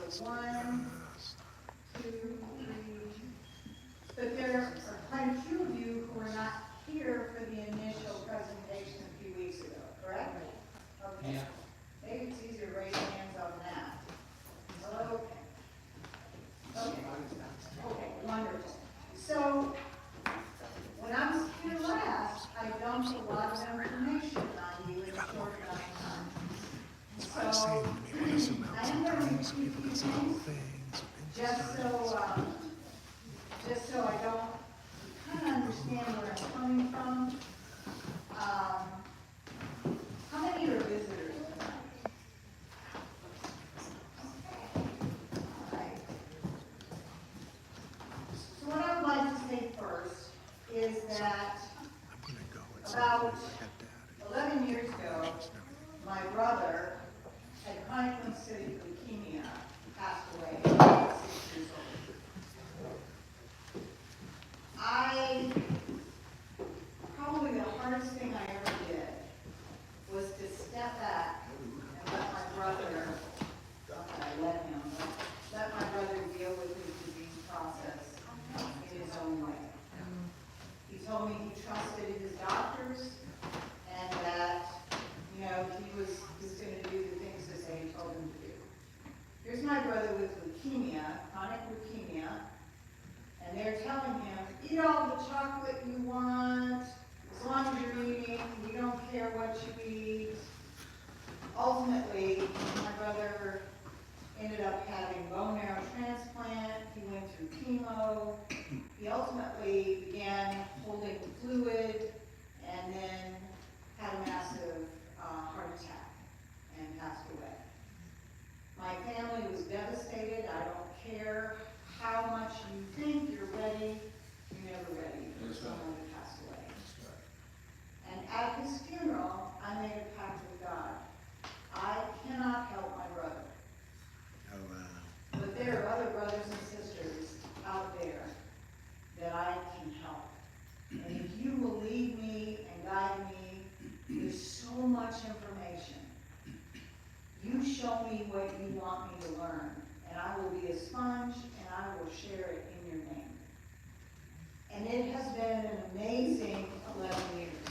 So 1, 2, 3. But there are quite a few of you who were not here for the initial presentation a few weeks ago, correct? Okay. Yeah. Maybe it's easier to raise your hands on that. Okay. Okay, wonderful. So, when I was here last, I dumped a lot of information on you in a short amount of time. So, I am going to repeat these things just so I don't kind of understand where I'm coming from. How many are visitors tonight? Okay. So what I would like to say first is that about 11 years ago, my brother had chronic lymphocytic leukemia, passed away at 6 years old. Probably the hardest thing I ever did was to step back and let my brother deal with his disease process in his own way. He told me he trusted his doctors and that, he was going to do the things as they told him to do. Here's my brother with leukemia, chronic leukemia, and they're telling him, eat all the chocolate you want, as long as you're eating, we don't care what you eat. Ultimately, my brother ended up having bone marrow transplant. He went through chemo. He ultimately began holding fluid and then had a massive heart attack and passed away. My family was devastated. I don't care how much you think you're ready, you're never ready for someone to pass away. And at his funeral, I made a pact with God. I cannot help my brother. Oh, wow. But there are other brothers and sisters out there that I can help. And if you will lead me and guide me, there's so much information. You show me what you want me to learn, and I will be a sponge, and I will share it in your name. And it has been an amazing 11 years.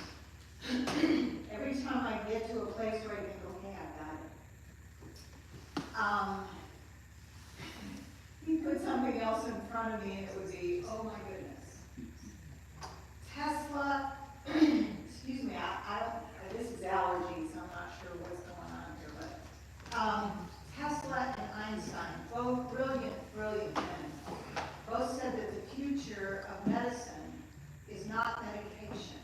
Every time I get to a place where I think, okay, I got it. You put something else in front of me and it would be, oh my goodness. Tesla, excuse me, I don't, this is allergies, I'm not sure what's going on here, but Tesla and Einstein, both brilliant men, both said that the future of medicine is not medication.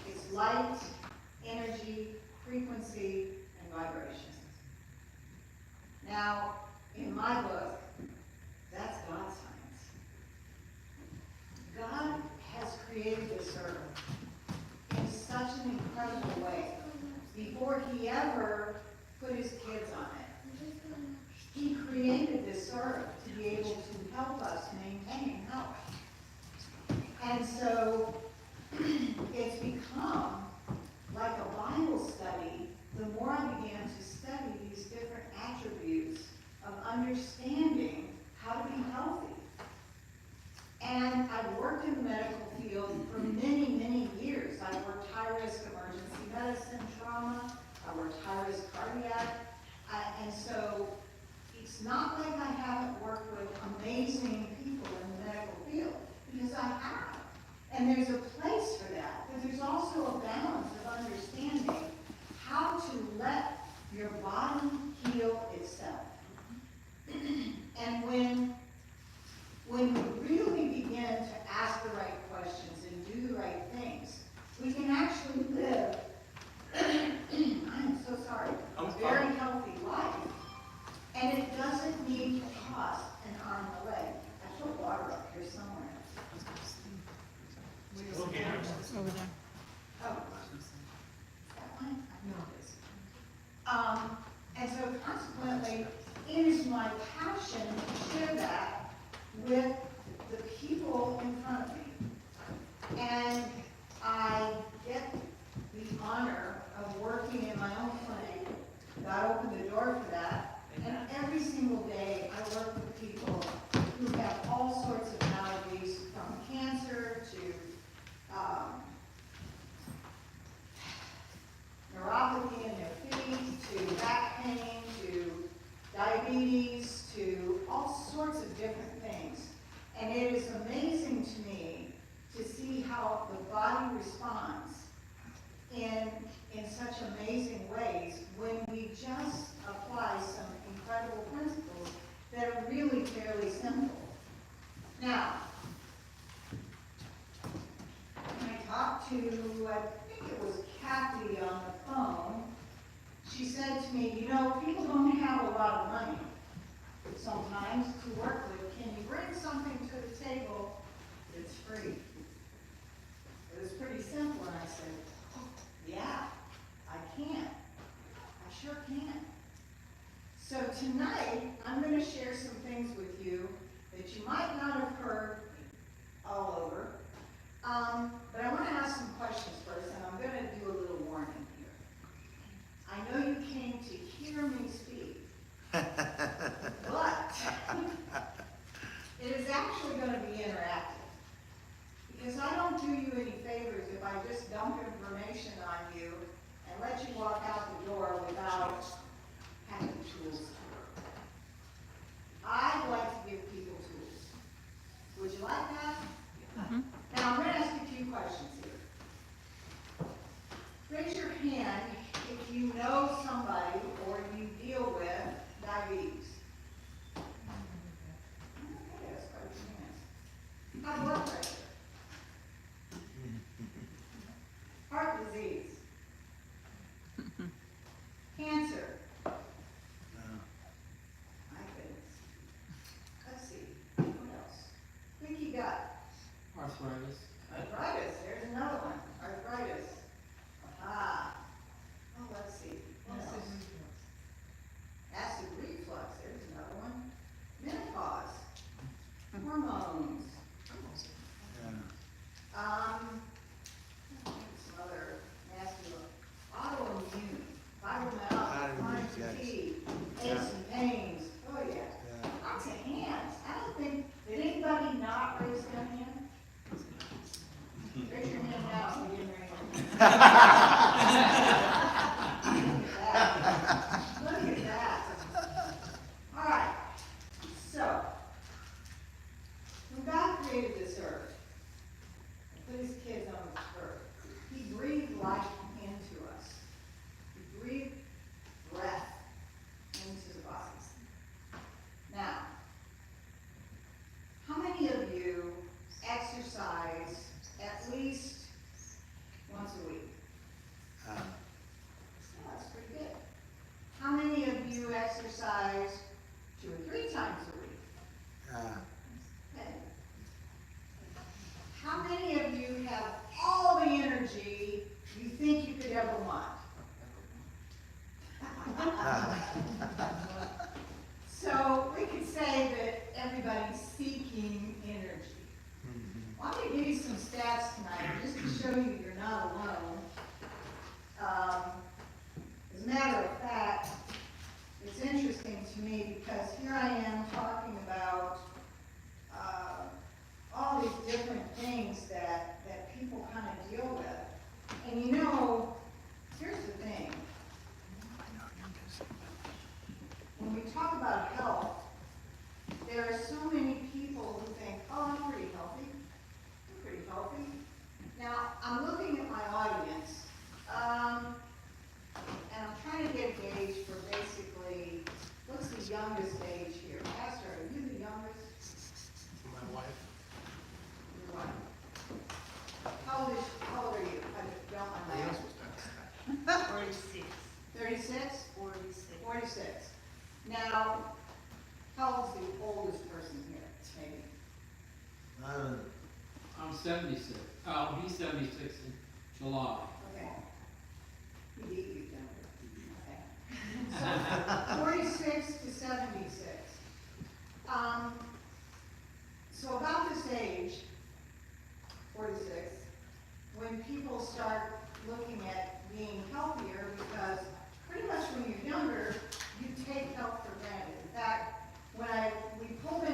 It's light, energy, frequency, and vibration. Now, in my book, that's God's science. God has created this earth in such an incredible way. Before he ever put his kids on it, he created this earth to be able to help us maintain health. And so it's become like a Bible study. The more I began to study these different attributes of understanding how to be healthy. And I've worked in the medical field for many, many years. I've worked high-risk emergency medicine, trauma. I worked high-risk cardiac. And so it's not like I haven't worked with amazing people in the medical field, because I have. And there's a place for that. But there's also a balance of understanding how to let your body heal itself. And when we really begin to ask the right questions and do the right things, we can actually live, I'm so sorry, a very healthy life. And it doesn't need to cost an arm and a leg. I put water up here somewhere. Over there. Oh. Is that mine? I know it is. And so consequently, it is my passion to share that with the people in front of me. And I get the honor of working in my own clinic. God opened the door for that. And every single people who have all sorts of maladies, from cancer to neuropathy in their feet, to back pain, to diabetes, to all sorts of different things. And it is amazing to me to see how the body responds in such amazing ways when we just apply some incredible principles that are really fairly simple. Now, when I talked to, I think it was Kathy on the phone, she said to me, you know, people don't have a lot of money sometimes to work with. Can you bring something to the table that's free? It was pretty simple, and I said, oh, yeah, I can. I sure can. So tonight, I'm going to share some things with you that you might not have heard all over. But I want to ask some questions first, and I'm going to do a little warning here. I know you came to hear me speak, but it is actually going to be interactive. Because I don't do you any favors if I just dump information on you and let you walk out the door without having tools to work. I like to give people tools. Would you like that? Mm-hmm. Now, I'm going to ask you a few questions here. Raise your hand if you know somebody or you deal with diabetes. Okay, that's quite a few hands. High blood pressure. Heart disease. Cancer. My goodness. Let's see. What else? Leaky gut. Arthritis. Arthritis. There's another one. Arthritis. Aha. Oh, let's see. What else? Acid reflux. There's another one. Menopause. Hormones. Some other nasty one. Autoimmune. Fibromyalgia. Chronic fatigue. Aches and pains. Oh, yeah. Lots of hands. I don't think, did anybody not raise their hand? Raise your hand now if you didn't raise your hand. Look at that. All right. So, when God created this earth, and put his kids on this earth, he breathed life into us. He breathed breath into the bodies. Now, how many of you exercise at least once a week? Oh, that's pretty good. How many of you exercise 2 or 3 times a week? Okay. How many of you have all the energy you think you could ever want? So we could say that everybody's seeking energy. Well, I'm going to give you some stats tonight just to show you you're not alone. As a matter of fact, it's interesting to me because here I am talking about all these different things that people kind of deal with. And you know, here's the thing. When we talk about health, there are so many people who think, oh, I'm pretty healthy. I'm pretty healthy. Now, I'm looking at my audience, and I'm trying to get a gauge for basically, what's the youngest age here? Pastor, are you the youngest? My wife. Your wife. How old are you? I don't mind that. 46. 36? 46. 46. Now, how old's the oldest person here, maybe? I'm 76. I'll be 76 in July. Okay. You beat you, don't you? Okay. So, 46 to 76. So about this age, 46, when people start looking at being healthier, because pretty much when you're younger, you take health for granted. In fact, we pulled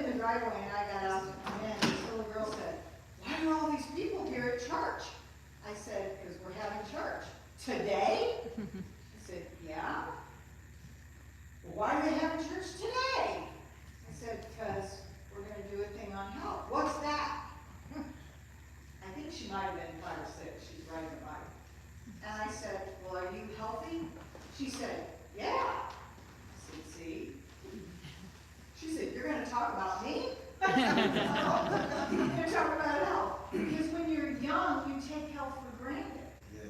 might have been 5 or 6, she's riding a bike. And I said, well, are you healthy? She said, yeah. I said, see? She said, you're gonna talk about me? I said, no, you're gonna talk about health. Because when you're young, you take health for granted. Yes.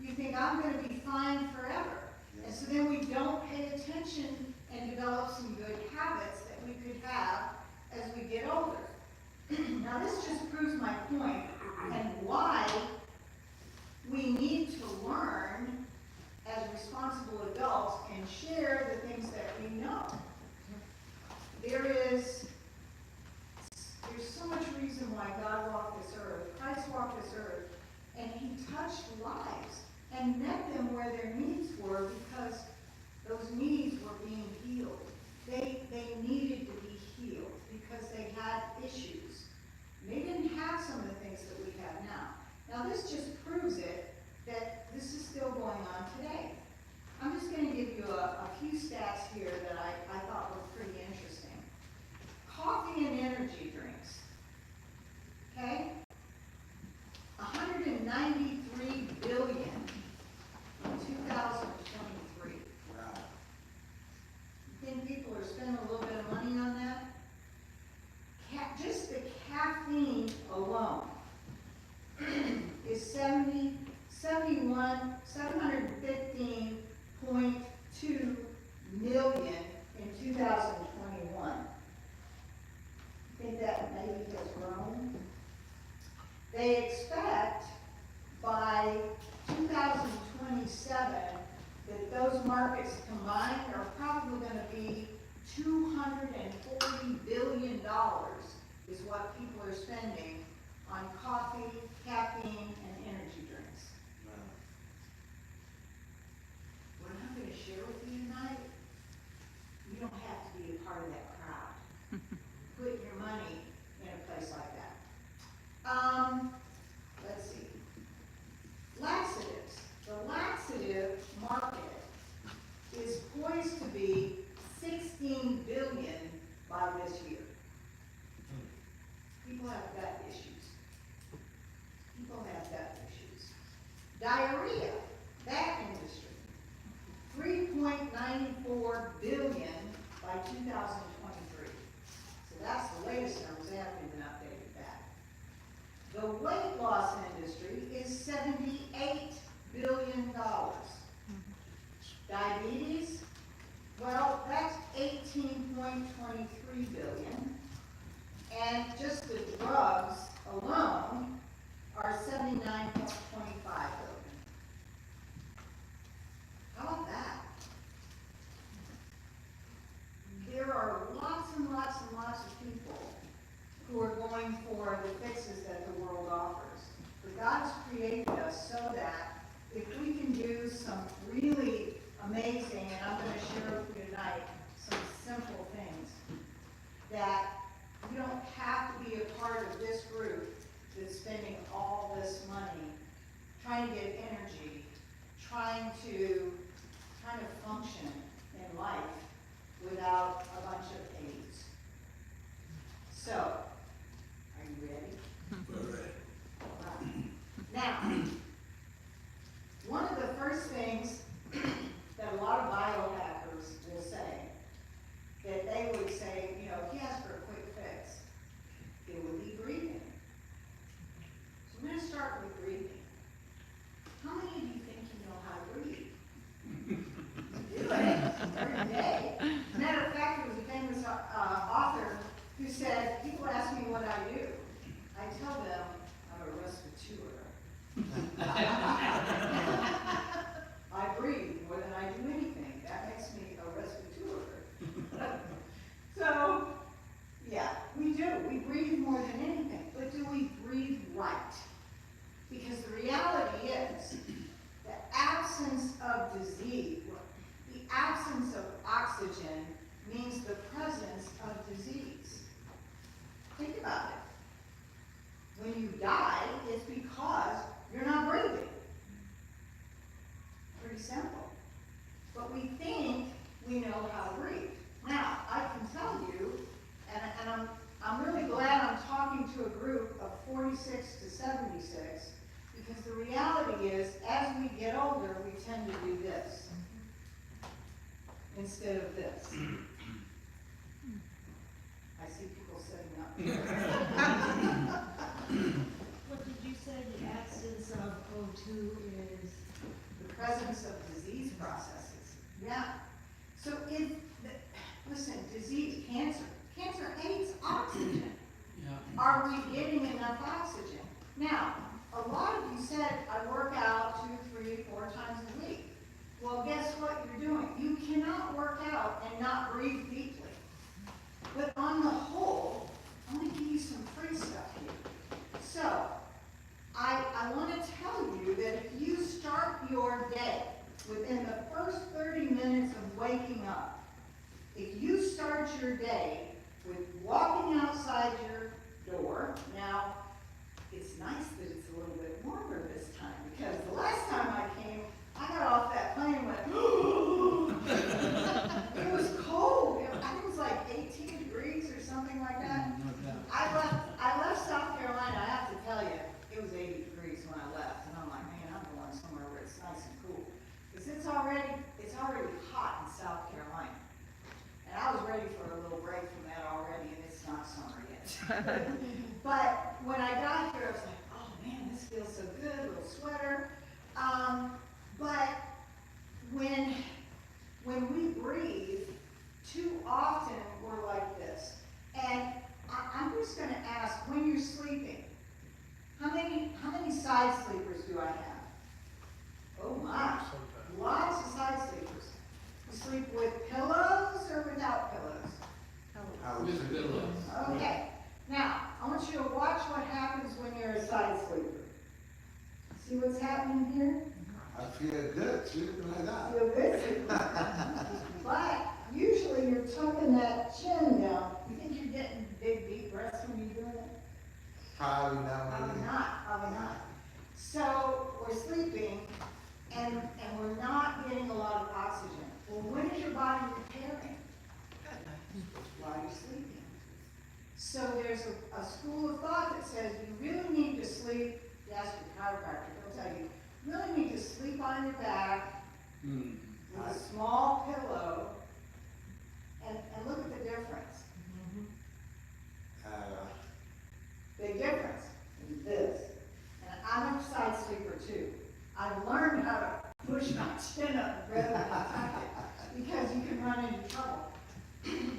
You think, I'm gonna be fine forever. And so then we don't pay attention and develop some good habits that we could have as we get older. Now this just proves my point and why we need to learn as responsible adults and share the things that we know. There's so much reason why God walked this earth, Christ walked this earth, and he touched lives and met them where their needs were because those needs were being healed. They needed to be healed because they had issues. They didn't have some of the things that we have now. Now this just proves it that this is still going on today. I'm just going to give you a few stats here that I thought were pretty interesting. Coffee and energy drinks. Okay? 193 billion in 2023. Wow. You think people are spending a little bit of money on that? Just the caffeine alone is 715.2 million in 2021. I think that maybe has grown. They expect by 2027 that those markets combined are probably going to be $240 billion is what people are spending on coffee, caffeine, and energy drinks. Wow. What I'm going to share with you tonight, you don't have to be a part of that crowd. Put your money in a place like that. Let's see. Laxatives. The laxative market is poised to be 16 billion by this year. People have gut issues. People have gut issues. Diarrhea, that industry, 3.94 billion by 2023. So that's the latest numbers. They haven't even updated that. The weight loss industry is $78 billion. Diabetes, well, that's 18.23 billion. And just the drugs alone are 79.25 billion. How about that? There are lots and lots and lots of people who are going for the fixes that the world offers. But God's created us so that if we can do some really amazing, and I'm going to share with you tonight some simple things, that you don't have to be a part of this group that's spending all this money trying to get energy, trying to kind of function in life without a bunch of aids. So, are you ready? We're ready. All right. Now, one of the first things that a lot of biohackers will say, that they would say, you know, if you ask for a quick fix, it would be breathing. So we're going to start with breathing. How many of you think you know how to breathe? You do it every day. As a matter of fact, there was a famous author who said, people ask me what I do. I tell them I'm a restaurateur. I breathe more than I do anything. That makes me a restaurateur. So, yeah, we do. We breathe more than anything. But do we breathe right? Because the reality is, the absence of disease, the absence of oxygen means the presence of disease. Think about it. When you die, it's because you're not breathing. 46 to 76, because the reality is, as we get older, we tend to do this instead of this. I see people sitting up. What did you say the absence of O2 is? The presence of disease processes. Yeah. So listen, disease, cancer hates oxygen. Yeah. Are we getting enough oxygen? Now, a lot of you said, I work out 2, 3, 4 times a week. Well, guess what you're doing? You cannot work out and not breathe deeply. But on the whole, I'm going to give you some free stuff here. So, I want to tell you that if you start your day within the first 30 minutes of waking up, if you start your day with walking outside your door, now, it's nice that it's a little bit warmer this time, because the last time I came, I got off that plane and went, it was cold. I think it was like 18 degrees or something like that. No doubt. I left South Carolina, I have to tell you, it was 80 degrees when I left, and I'm like, man, I'm going somewhere where it's nice and cool. Because it's already hot in South Carolina. And I was ready for a little break from that already, and it's not summer yet. But when I got here, I was like, oh man, this feels so good, a little sweater. But when we breathe, too often we're like this. And I'm just going to ask, when you're sleeping, how many side sleepers do I have? Oh my, lots of side sleepers. You sleep with pillows or without pillows? With pillows. Okay. Now, I want you to watch what happens when you're a side sleeper. See what's happening here? I feel good sleeping like that. Feel good sleeping. But usually you're tucking that chin down. You think you're getting big deep breaths when you're doing it? Probably not. Probably not, probably not. So we're sleeping and we're not getting a lot of oxygen. Well, when is your body repairing? While you're sleeping. So there's a school of thought that says you really need to sleep, you ask your chiropractor, they'll tell you, you really need to sleep on your back with a small pillow, and look at the difference. Big difference in this. And I'm a side sleeper too. I've learned how to push my chin up rather than tuck it, because you can run into trouble.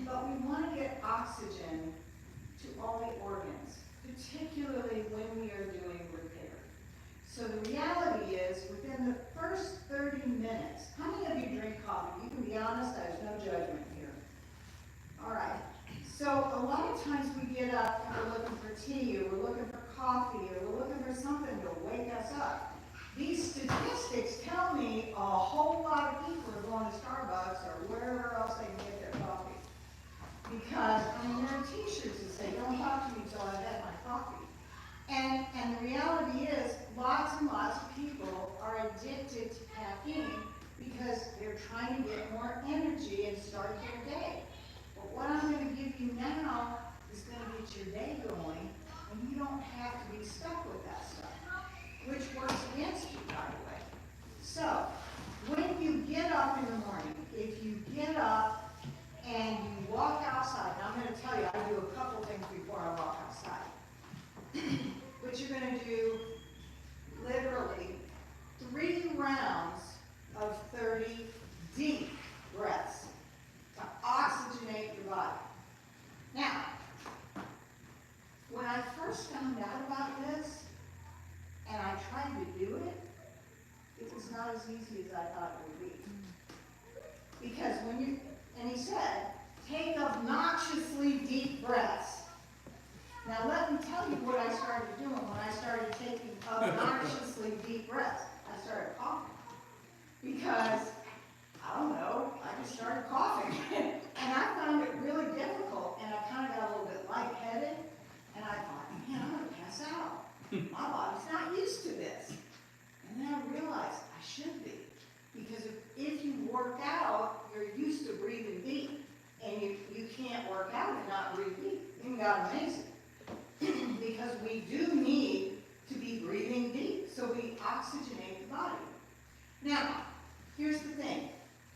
But we want to get oxygen to all the organs, particularly when we are doing repair. So the reality is, within the first 30 minutes, how many of you drink coffee? You can be honest, there's no judgment here. All right. So a lot of times we get up and we're looking for tea, or we're looking for coffee, or we're looking for something to wake us up. These statistics tell me a whole lot of people are going to Starbucks or wherever else they can get their coffee. Because, I mean, there are t-shirts that say, don't talk to me till I've had my coffee. And the reality is, lots and lots of people are addicted to caffeine because they're trying to get more energy and start their day. But what I'm going to give you now is going to get your day going, and you don't have to be stuck with that stuff, which works against you, by the way. So, when you get up in the morning, if you get up and you walk outside, now I'm going to tell you, I do a couple things before I walk outside. But you're going to do literally 3 rounds of 30 deep breaths to oxygenate your body. Now, when I first found out about this, and I tried to do it, it was not as easy as I thought it would be. Because and he said, take obnoxiously deep breaths. Now let me tell you what I started doing when I started taking obnoxiously deep breaths. I started coughing. Because, I don't know, I just started coughing. And I found it really difficult, and I kind of got a little bit lightheaded, and I thought, man, I'm going to pass out. My body's not used to this. And then I realized I should be. Because if you work out, you're used to breathing deep. And you can't work out and not breathe deep. You got amazing. Because because we do need to be breathing deep, so we oxygenate the body. Now, here's the thing.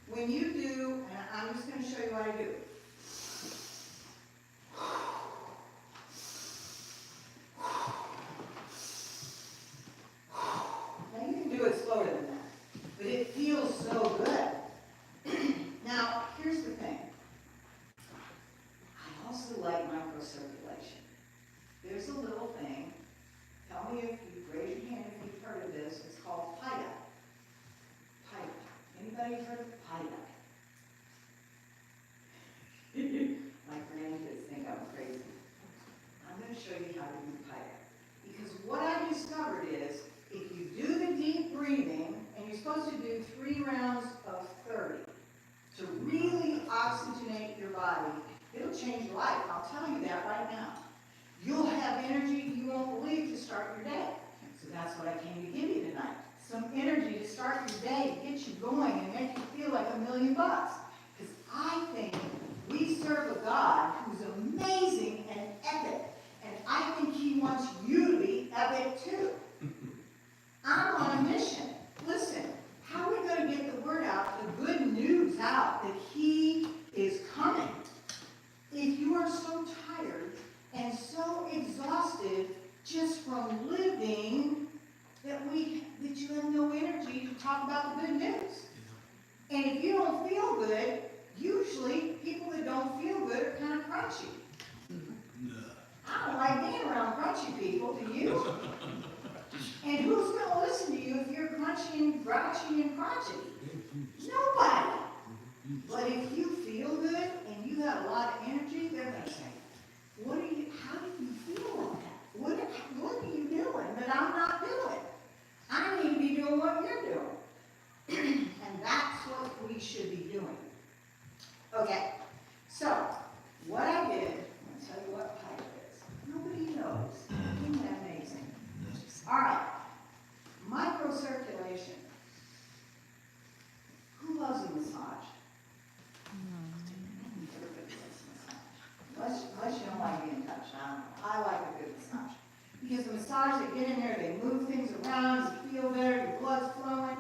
When you do, and I'm just going to show you what I do. Now, you can do it slower than that, but it feels so good. Now, here's the thing. I also like microcirculation. There's a little thing. Tell me if you raise your hand if you've heard of this. It's called PIDA. PIDA. Anybody heard of PIDA? My grandkids think I'm crazy. I'm going to show you how to do PIDA. Because what I discovered is, if you do the deep breathing, and you're supposed to do 3 rounds of 30, to really oxygenate your body, it'll change your life. I'll tell you that right now. You'll have energy you won't believe to start your day. So that's what I came to give you tonight. Some energy to start your day, to get you going and make you feel like $1,000,000. Because I think we serve a God who's amazing and epic. And I think he wants you to be epic too. I'm on a mission. Listen, how are we going to get the word out, the good news out, that he is coming? If you are so tired and so exhausted just from living that you have no energy to talk about the good news. And if you don't feel good, usually people that don't feel good are kind of crunchy. I don't like being around crunchy people, do you? And who's going to listen to you if you're crunchy and grouchy and crotchety? Nobody. But if you feel good and you have a lot of energy, they're going to say, how do you feel like that? What are you doing that I'm not doing? I need to be doing what you're doing. And that's what we should be doing. Okay, so what I did, I'm going to tell you what PIDA is. Nobody knows. Isn't that amazing? All right, microcirculation. Who loves a massage? Unless you don't like being touched. I like a good massage. Because the massage, they get in there, they move things around, you feel better, your blood's flowing.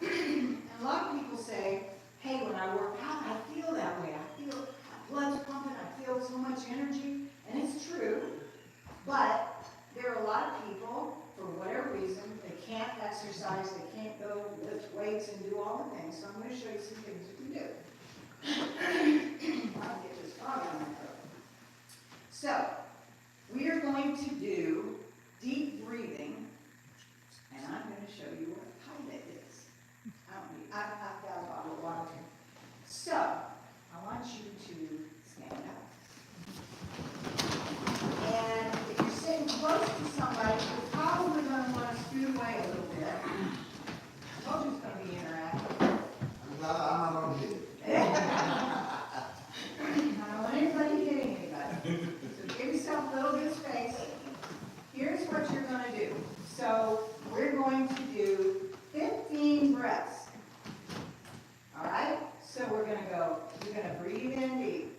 And a lot of people say, hey, when I work out, I feel that way. I feel my blood's pumping, I feel so much energy. And it's true. But there are a lot of people, for whatever reason, they can't exercise, they can't go lift weights and do all the things. So I'm going to show you some things you can do. I'll get this frog on my throat. So, we are going to do deep breathing, and I'm going to show you what PIDA is. I've got a bottle of water here. So, I want you to stand up. And if you're sitting close to somebody, you're probably going to want to scoot away a little bit. I told you it's going to be interactive. I'm not on here. I don't want anybody hitting anybody. So give yourself a little bit of space. Here's what you're going to do. So we're going to do 15 breaths. All right? So we're going to go, you're going to breathe in deep.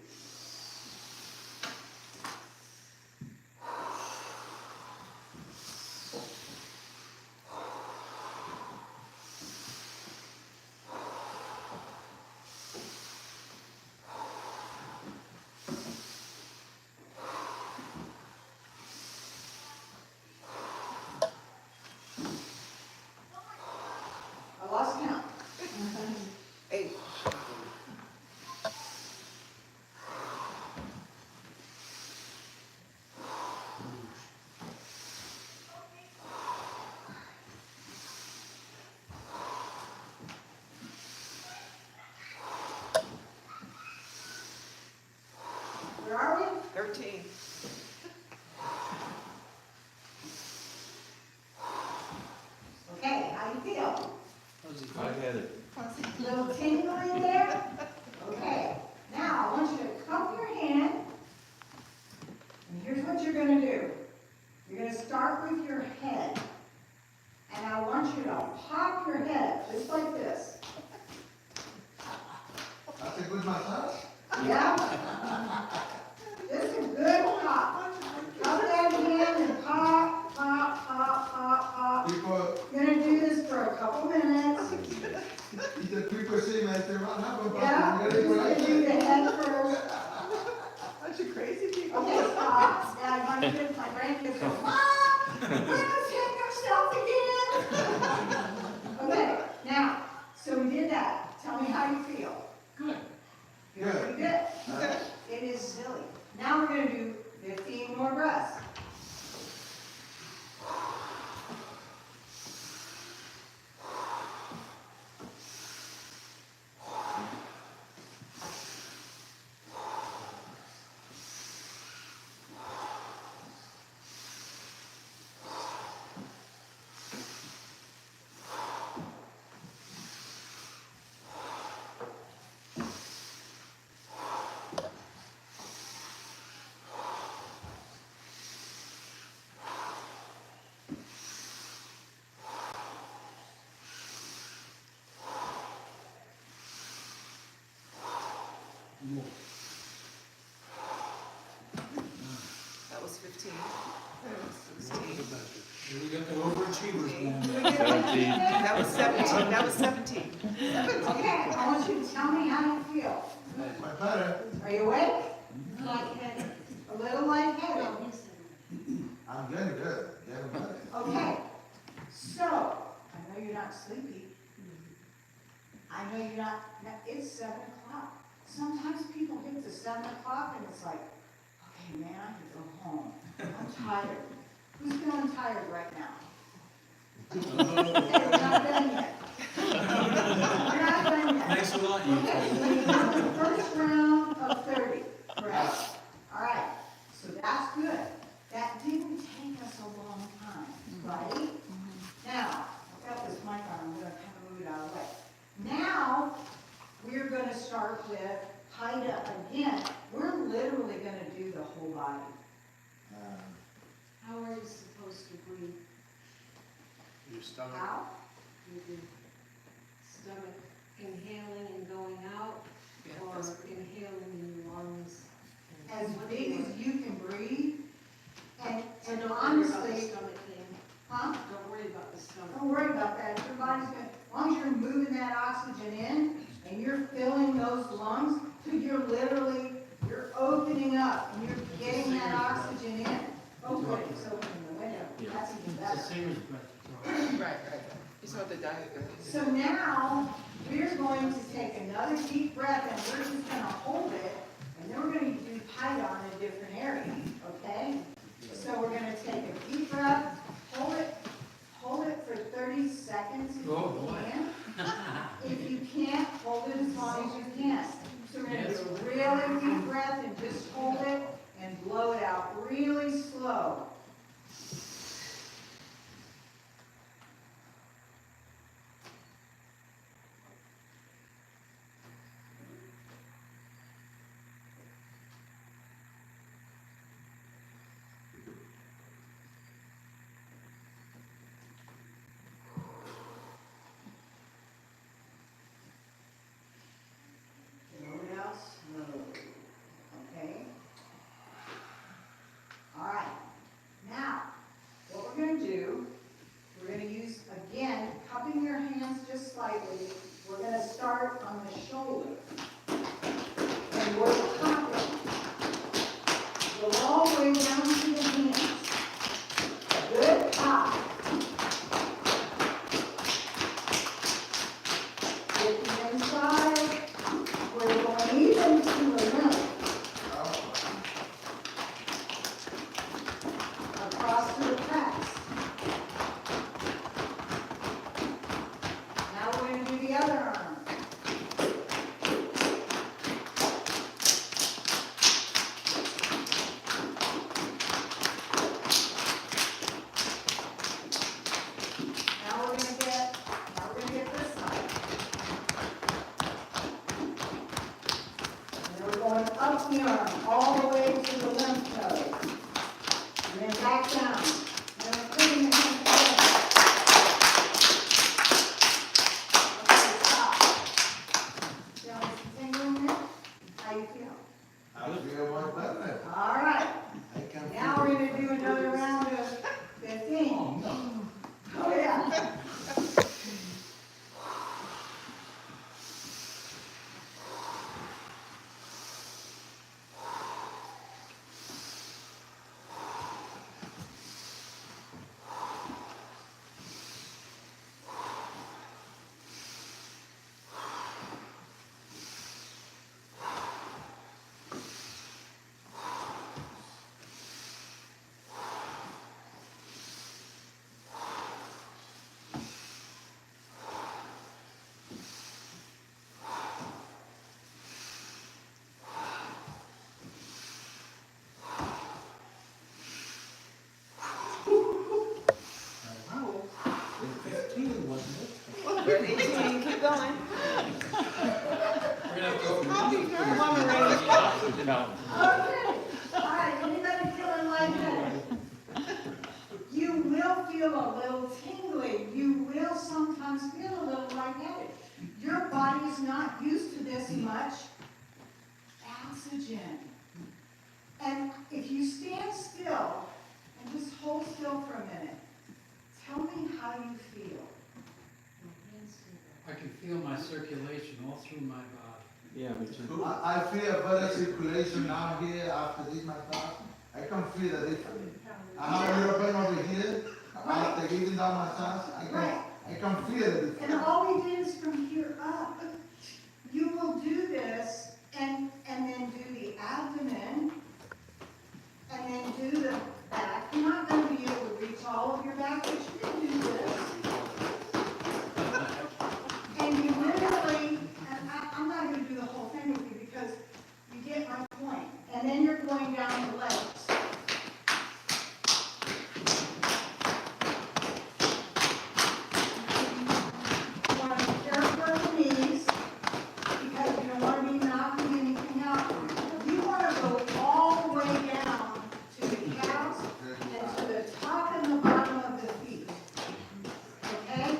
I lost count. 8. Where are we? 13. Okay, how you feel? Lightheaded. Little tingle in there? Okay. Now, I want you to cup your hand. And here's what you're going to do. You're going to start with your head. And I want you to pop your head up, just like this. That's a good massage? Yeah? Just a good pop. Yeah, who's gonna do the head first? Bunch of crazy people. Okay, stop. Yeah, my kids, my grandkids go, Mom, we're gonna take yourself again. Okay, now, so we did that. Tell me how you feel. Good. Feel pretty good. It is silly. Now we're gonna do 15 more breaths. More. That was 15. That was 16. Here we got the overachievers going. 17. That was 17. That was 17. Okay, I want you to tell me how you feel. My better. Are you awake? Lightheaded. A little lightheaded? No, he said. I'm getting good, getting better. Okay, so, I know you're not sleepy. I know you're not, it's 7 o'clock. Sometimes people get to 7 o'clock and it's like, okay, man, I can go home. I'm tired. Who's feeling tired right now? Okay, we're not done yet. We're not done yet. Thanks a lot, you Okay, two. so you have the first round of 30, correct? All right, so that's good. That didn't take us a long time, right? Now, I've got this mic on, I'm gonna kind of move it out of the way. Now, we're gonna start with Haida again. We're literally gonna do the whole body. How are you supposed to breathe? Your stomach. How? With your stomach inhaling and going out, Yeah, or that's inhaling in your lungs? As big as you can breathe. And So don't worry about the honestly, stomach thing. huh? Don't worry about the stomach. Don't worry about that. Your body's gonna, as long as you're moving that oxygen in and you're filling those lungs, so you're literally, you're opening up and you're getting that oxygen in. Oh, good, it's opening the window. That's even It's a better. singer's breath. Right. You saw the diagram. So now, we're going to take another deep breath and we're just gonna hold it, and then we're gonna do Haida on a different area, okay? So we're gonna take a deep breath, hold it for 30 seconds if Oh, you boy. can. If you can't, hold it as long as you can. So we're gonna do a really deep breath and just hold it and blow it out really slow. Blow it out slowly, okay? All right, now, what we're gonna do, we're gonna use, again, cupping your hands just slightly. We're gonna start on the shoulder. And we're cupping. Go all the way down to the hands. Good pop. Get the inside. We're going even to the limb. Across to the press. Now we're going to do the other arm. Now we're going to get this side. And we're going up the arm, all the way to the lymph node. And then back down. We're at 18, keep going. We're gonna have to go from. Come on, Lorraine. Okay, all right, anybody feeling lightheaded? You will feel a little tingly, you will sometimes feel a little lightheaded. Your body's not used to this much oxygen. And if you stand still and just hold still for a minute, tell me how you feel. I can feel my circulation all through my body. Yeah, me too. I feel a better circulation now here after this massage. I can feel the difference. I have a little pain over here. After giving that massage, I can feel the difference. And all we did is from here up. You will do this and then do the abdomen and then do the back. You're not going to be able to reach all of your back, but you can do this. And you literally, and I'm not going to do the whole thing with you because you get my point. And then you're going down the legs. You want to be careful of the knees because you don't want to be knocking anything out. You want to go all the way down to the calves and to the top and the bottom of the feet. Okay?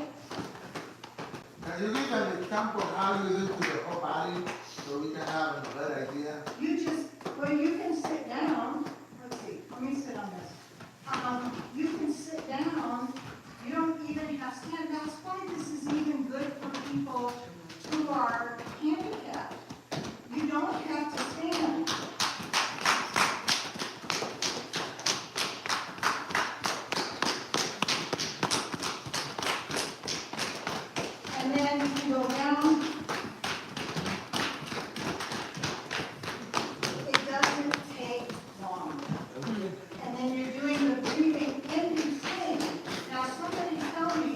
Can you give an example how you do to the whole body so we can have a better idea? You just, well, you can sit down. Let's see, let me sit on this. You can sit down. You don't even have to stand. That's why this is even good for people who are handicapped. You don't have to stand. And then you can go down. It doesn't take long. And then you're doing the breathing in between. Now, somebody tell me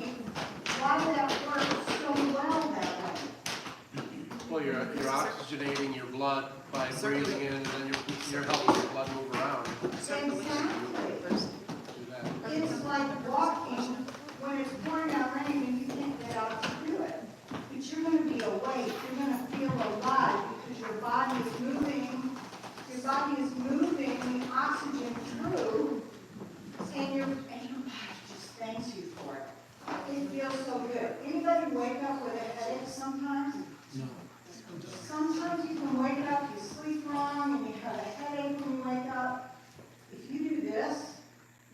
why that works so well that way. Well, you're oxygenating your blood by breathing in, and then you're helping your blood move around. Exactly. Do that. It's like walking when it's pouring out rain and you can't get out to do it. But you're gonna be awake, you're gonna feel alive because your body is moving. Your body is moving the oxygen through, and your body just thanks you for it. It feels so good. Anybody wake up with a headache sometimes? No. Sometimes you can wake up, you sleep wrong, and you have a headache when you wake up. If you do this,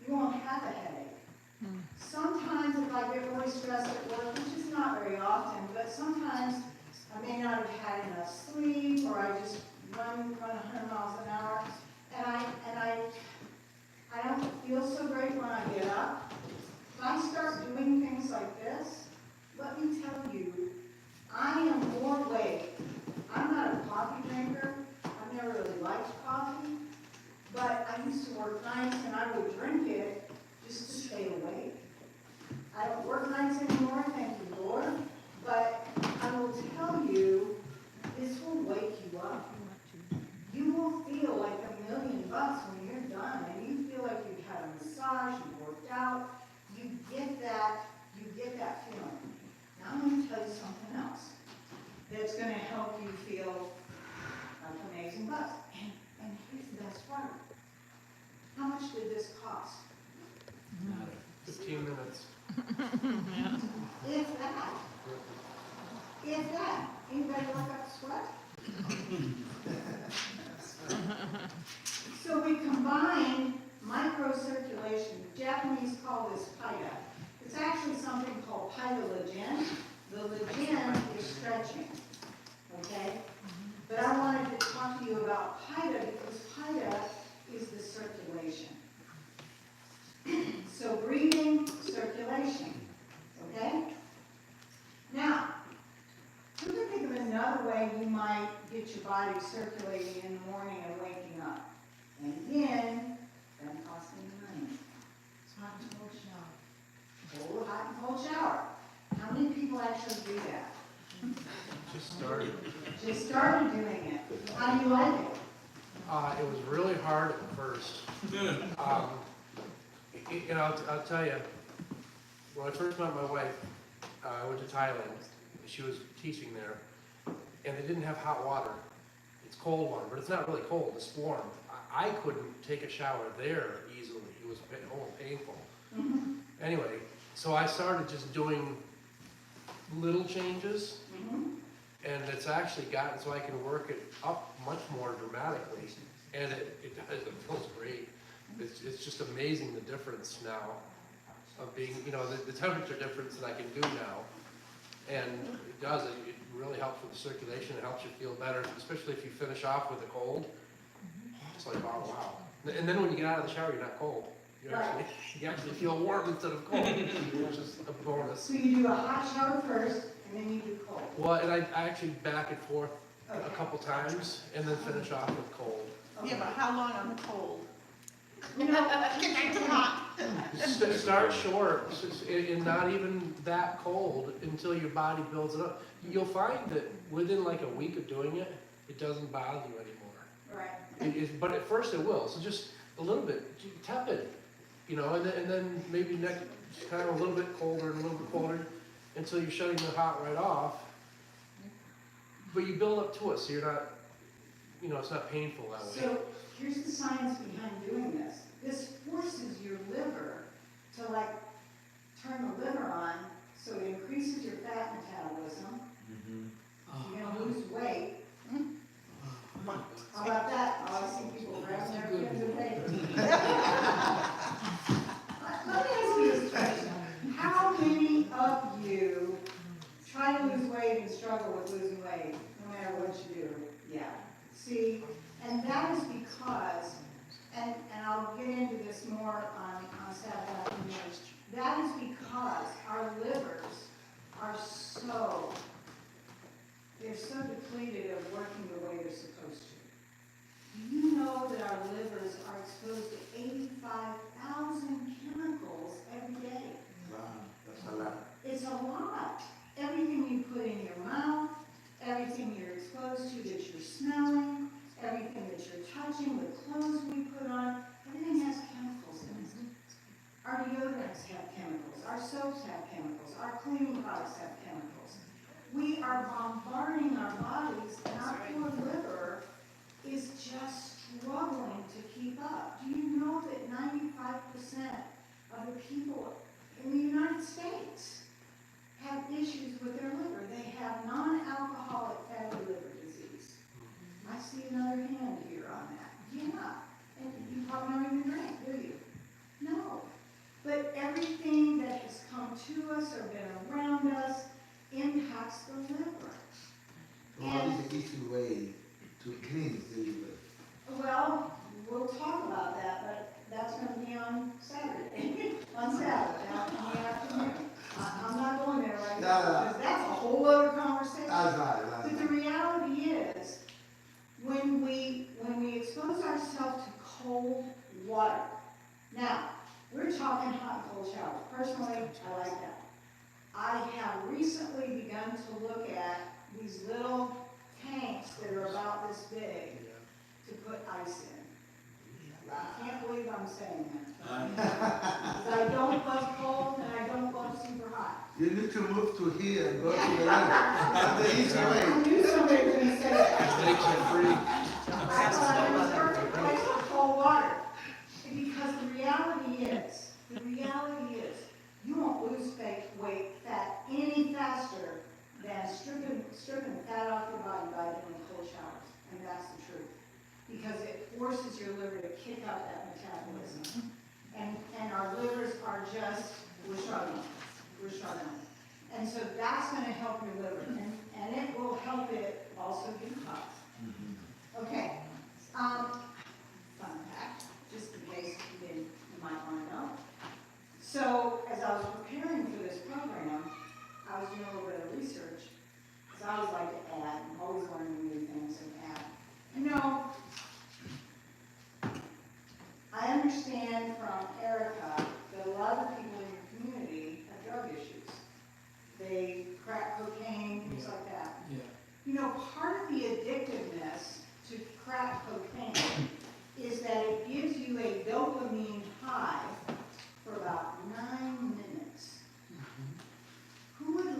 you won't have a headache. Sometimes if I get really stressed at work, which is not very often, but sometimes I may not have had enough sleep, or I just run 100 miles an hour, and I don't feel so great when I get up. If I start doing things like this, let me tell you, I am more awake. I'm not a coffee drinker. I've never really liked coffee, but I used to work nights and I would drink it just to stay awake. I don't work nights anymore, thank you, Lord, but I will tell you, this will wake you up. You will feel like $1,000,000 when you're done, and you feel like you've had a massage, you've worked out, you get that feeling. Now I'm going to tell you something else that's going to help you feel like amazing buzz. And here's the best part. How much did this cost? 15 minutes. If that. If that. Anybody look up sweat? So we combine microcirculation. The Japanese call this paida. It's actually something called paida-legen. The legen is stretching, okay? But I wanted to talk to you about paida because paida is the circulation. So breathing, circulation, okay? Now, who can think of another way you might get your body circulating in the morning and waking up? And again, doesn't cost any money. It's hot and cold shower. Cold, hot and cold shower. How many people actually do that? Just started. Just started doing it. How do you like it? It was really hard at first. I'll tell you, when I first met my wife, I went to Thailand, she was teaching there, and they didn't have hot water. It's cold water, but it's not really cold, it's warm. I couldn't take a shower there easily, it was painful. Anyway, so I started just doing little changes, and it's actually gotten so I can work it up much more dramatically, and it does, it feels great. It's just amazing the difference now of being, you know, the temperature difference that I can do now. And it does, it really helps with the circulation, it helps you feel better, especially if you finish off with a cold. It's like, oh, wow. And then when you get out of the shower, you're not cold. You actually feel warm instead of cold, which is a bonus. So you do a hot shower first, and then you do cold. Well, and I actually back and forth a couple times, and then finish off with cold. Yeah, but how long on the cold? You know, Start short, and not even that cold until your body builds it up. You'll find that within like a week of doing it, it doesn't bother you anymore. right. But at first it will, so just a little bit, tepid, you know, and then maybe next, kind of a little bit colder and a little bit colder, until you're shutting the hot right off. But you build up to it, so you're not, you know, it's not painful that way. So here's the science behind doing this. This forces your liver to like turn the liver on, so it increases your fat metabolism. You're gonna lose weight. How about that? Oh, I see people grabbing their kids and babies. Let me ask you this question. How many of you try to lose weight and struggle with losing weight, no matter what you do? Yeah. See, and that is because, and I'll get into this more on Saturday afternoon, that is because our livers are they're so depleted of working the way they're supposed to. Do you know that our livers are exposed to 85,000 chemicals every day? Wow, that's a lot. It's a lot. Everything you put in your mouth, everything you're exposed to that you're smelling, everything that you're touching, the clothes we put on, everything has chemicals in it. Our deodorants have chemicals, our soaps have chemicals, our cleaning products have chemicals. We are bombarding our bodies, and our poor liver is just struggling to keep up. Do you know that 95% of the people in the United States have issues with their liver? They have non-alcoholic fatty liver disease. I see another hand here on that. Yeah, and you probably don't even drink, do you? No. But everything that has come to us or been around us impacts the liver. So what is the easy way to cleanse the liver? Well, we'll talk about that, but that's going to be on Saturday. On Saturday, out in the afternoon. I'm not going there right now, because that's a whole other conversation. That's right, But the reality is, when we expose ourselves to cold water, now, we're talking hot and cold showers. Personally, I like that. I have recently begun to look at these little tanks that are about this big to put ice in. I can't believe I'm saying that. Because I don't love cold and I don't love super hot. You need to move to here and go to the river. That's the easy I way. knew somebody was going to say that. Makes you free. I thought it was a perfect place for cold water. Because the reality is, you won't lose weight fat any faster than stripping fat off your body by doing cold showers. And that's the truth. Because it forces your liver to kick up that metabolism. And our livers are just, we're struggling. And so that's going to help your liver. And it will help it also detox. Okay. Fun fact, just in case you might want to know. So, as I was preparing for this program, I was doing a little bit of research, because I always like to add, I'm always learning new things and add. You know, I understand from Erica that a lot of the people in your community have drug issues. They crack cocaine, things like that. Yeah. You know, part of the addictiveness to crack cocaine is that it gives you a dopamine high for about 9 minutes. Who would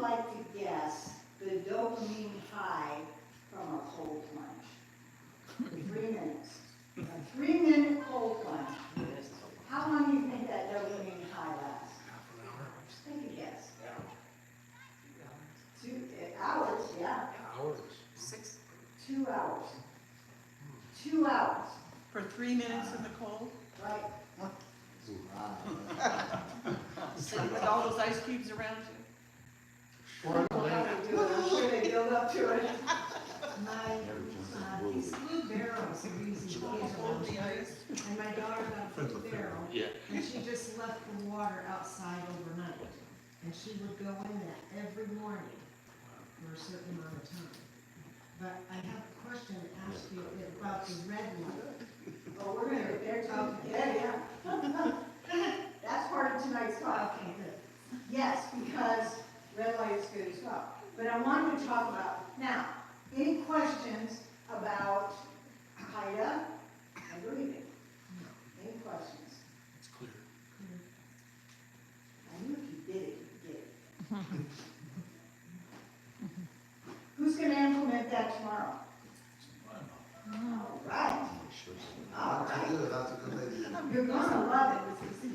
right. Sitting with all those ice cubes around you. Or on the How lake. they do it, I'm sure they build up to it. These blue barrels are easy to get Hold around. the ice. And my daughter got a blue barrel. And she just left the water outside overnight. And she would go in that every morning for a certain amount of time. But I have a question to ask you about the red light. Oh, we're gonna get there too. Yeah. That's part of tonight's talk. Okay, good. Yes, because red light is good as well. But I wanted to talk about, now, any questions about HIDA and breathing? Any questions? It's clear. I knew if you did it, you did it. Who's gonna implement that tomorrow? All right. All right. That's a good idea. You're gonna love it.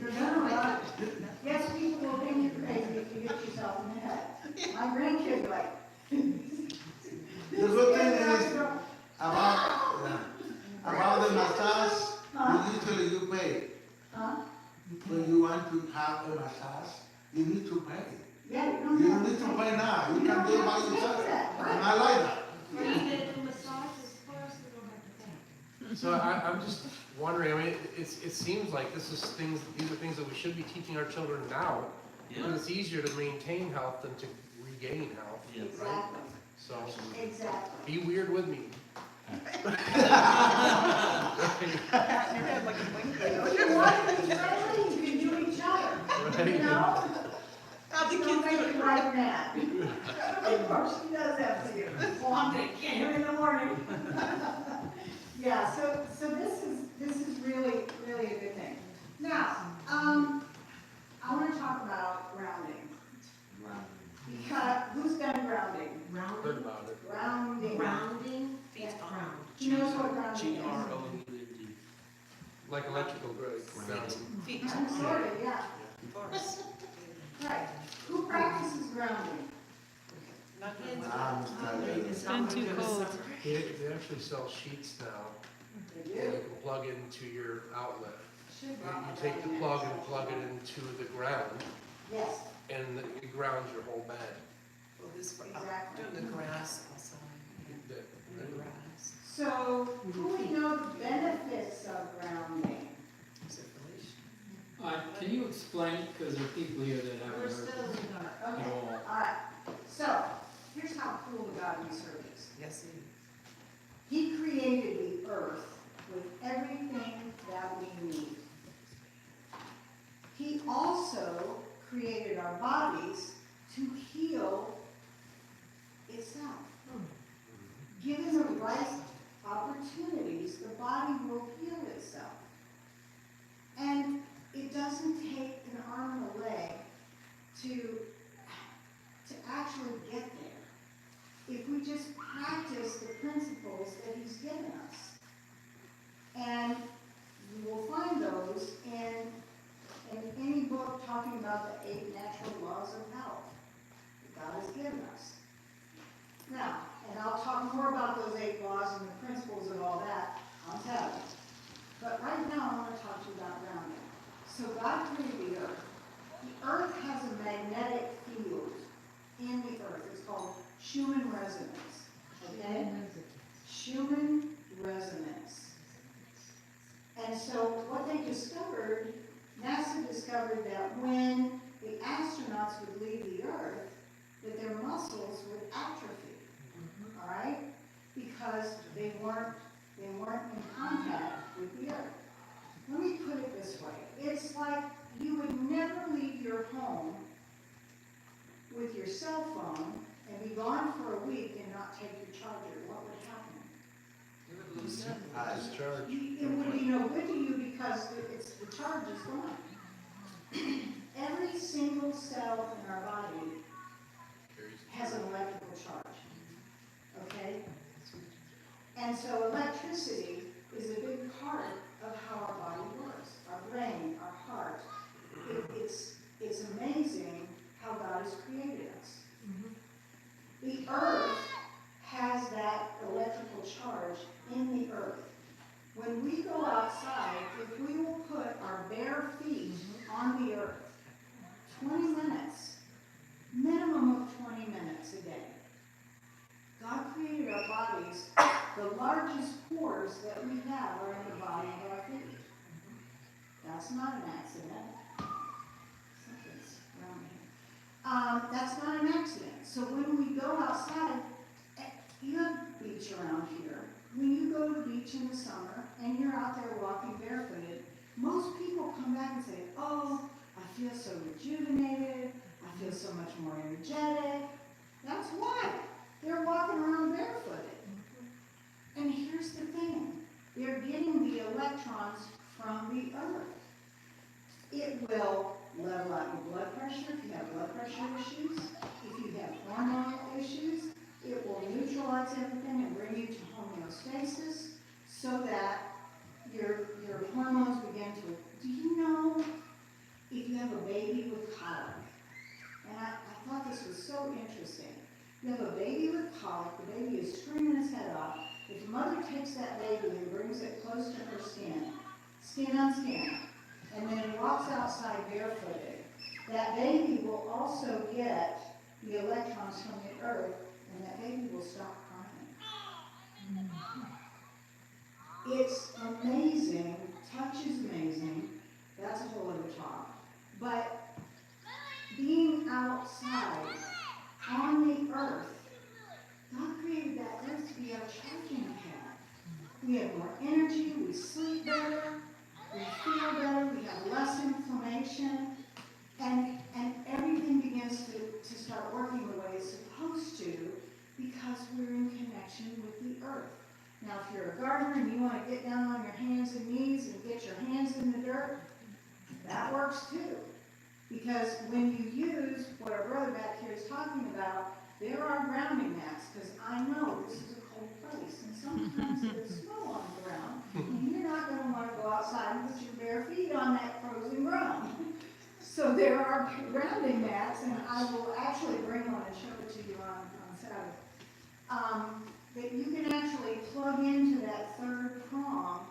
You're gonna love it. Yes, people will think you're crazy if you hit yourself in the head. My grandkids like. The good thing is about the massage, usually you pay. Huh? When you want to have a massage, you need to pay. Yeah, you You don't don't have need to. to pay now, you You can don't do it have by to pay yourself. that, right. And I like that. Are you gonna do massages for us, we don't have to pay? So I'm just wondering, I mean, it seems like these are things that we should be teaching our children now. Because it's easier to maintain health than to regain health, right? Exactly, So, exactly. be weird with me. Pat in your head like a wing. If you want to be friendly, you can do each other, you know? How'd the Don't kids make do it it? right mad. Of course, she does that to you. Well, I'm gonna get him in the morning. Yeah, so this is really a good thing. Now, I wanna talk about grounding. Because, who's done grounding? Heard Rounding, about it. Grounding. rounding, Feet yeah, on. round. Who knows what grounding is? GROUND. Like electrical grid. Feet. I'm sorry, yeah, Force. right. Who practices grounding? Not good. It's been too cold. They actually sell sheets now, They and you do. can plug into your outlet. Should You rock you take the that plug in. and plug it into the ground, Yes, and it grounds your whole bed. Well, this, Exactly. doing the grass outside, That- the grass, so who we know the benefits of grounding? circulation. Can you explain, because there are people here that haven't We're heard still in this the dark. Okay, at all. all right. So, here's how cool the God we serve is. Yes, it is. He created the earth with everything that we need. He also created our bodies to heal itself. Given the right opportunities, the body will heal itself. And it doesn't take an arm and a leg to actually get there. If we just practice the principles that he's given us. And you will find those in any book talking about the 8 natural laws of health that God has given us. Now, and I'll talk more about those 8 laws and the principles and all that, I'll tell you. But right now, I want to talk to you about grounding. So God created the earth. The earth has a magnetic field in the earth. It's called Schumann resonance. Okay? Schumann resonance. And so what they discovered, NASA discovered that when the astronauts would leave the earth, that their muscles would atrophy. All right? Because they weren't in contact with the earth. Let me put it this way. It's like you would never leave your home with your cell phone and be gone for a week and not take your charger. What would happen? You would lose it. Discharge. It would be no good to you because the charge is gone. Every single cell in our body has an electrical charge. Okay? And so electricity is a big part of how our body works. Our brain, our heart. It's amazing how God has created us. The earth has that electrical charge in the earth. When we go outside, if we will put on the earth. 20 minutes, minimum of 20 minutes a day. God created our bodies. The largest pores that we have are in the body of our feet. That's not an accident. Something's around here. That's not an accident. So when we go outside, you have beach around here. When you go to the beach in the summer and you're out there walking barefooted, most people come back and say, oh, I feel so rejuvenated. I feel so much more energetic. That's why. They're walking around barefooted. And here's the thing. They're getting the electrons from the earth. It will level out your blood pressure if you have blood pressure issues. If you have hormonal issues, it will neutralize everything and bring you to homeostasis so that your hormones begin to, do you know if you have a baby with colic? And I thought this was so interesting. You have a baby with colic, the baby is screaming its head off. If the mother takes that baby and brings it close to her skin on skin, and then walks outside barefooted, that baby will also get the electrons from the earth, and that baby will stop crying. It's amazing, touch is amazing, that's a whole other talk. But being outside on the earth, God created that earth to be our charging pad. We have more energy, we sleep better, we feel better, we have less inflammation, and everything begins to start working the way it's supposed to because we're in connection with the earth. Now, if you're a gardener and you want to get down on your hands and knees and get your hands in the dirt, that works too. Because when you use what our brother back here is talking about, there are grounding mats, because I know this is a cold place, and sometimes there's snow on the ground, and you're not going to want to go outside and put your bare feet on that frozen ground. So there are grounding mats, and I will actually bring one and show it to you on Saturday, that you can actually plug into that third prong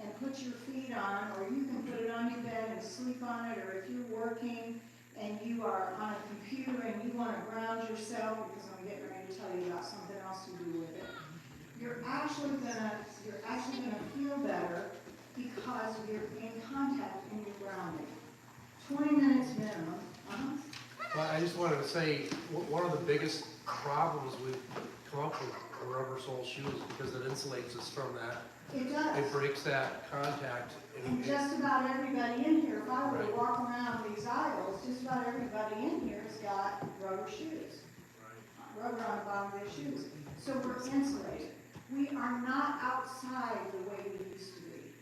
and put your feet on, or you can put it on your bed and sleep on it, or if you're working and you are on a computer and you want to ground yourself, because I'm getting ready to tell you about something else to do with it, you're actually gonna feel better because you're in contact and you're grounding. 20 minutes minimum. Well, I just wanted to say, one of the biggest problems we've come up with rubber sole shoes is because it insulates us from that. It does. It breaks that contact. And just about everybody in here, if I were to Right. walk around these aisles, just about everybody in here has got rubber shoes. Rubber on the bottom of their shoes. So we're insulated. We are not outside the way we used to be.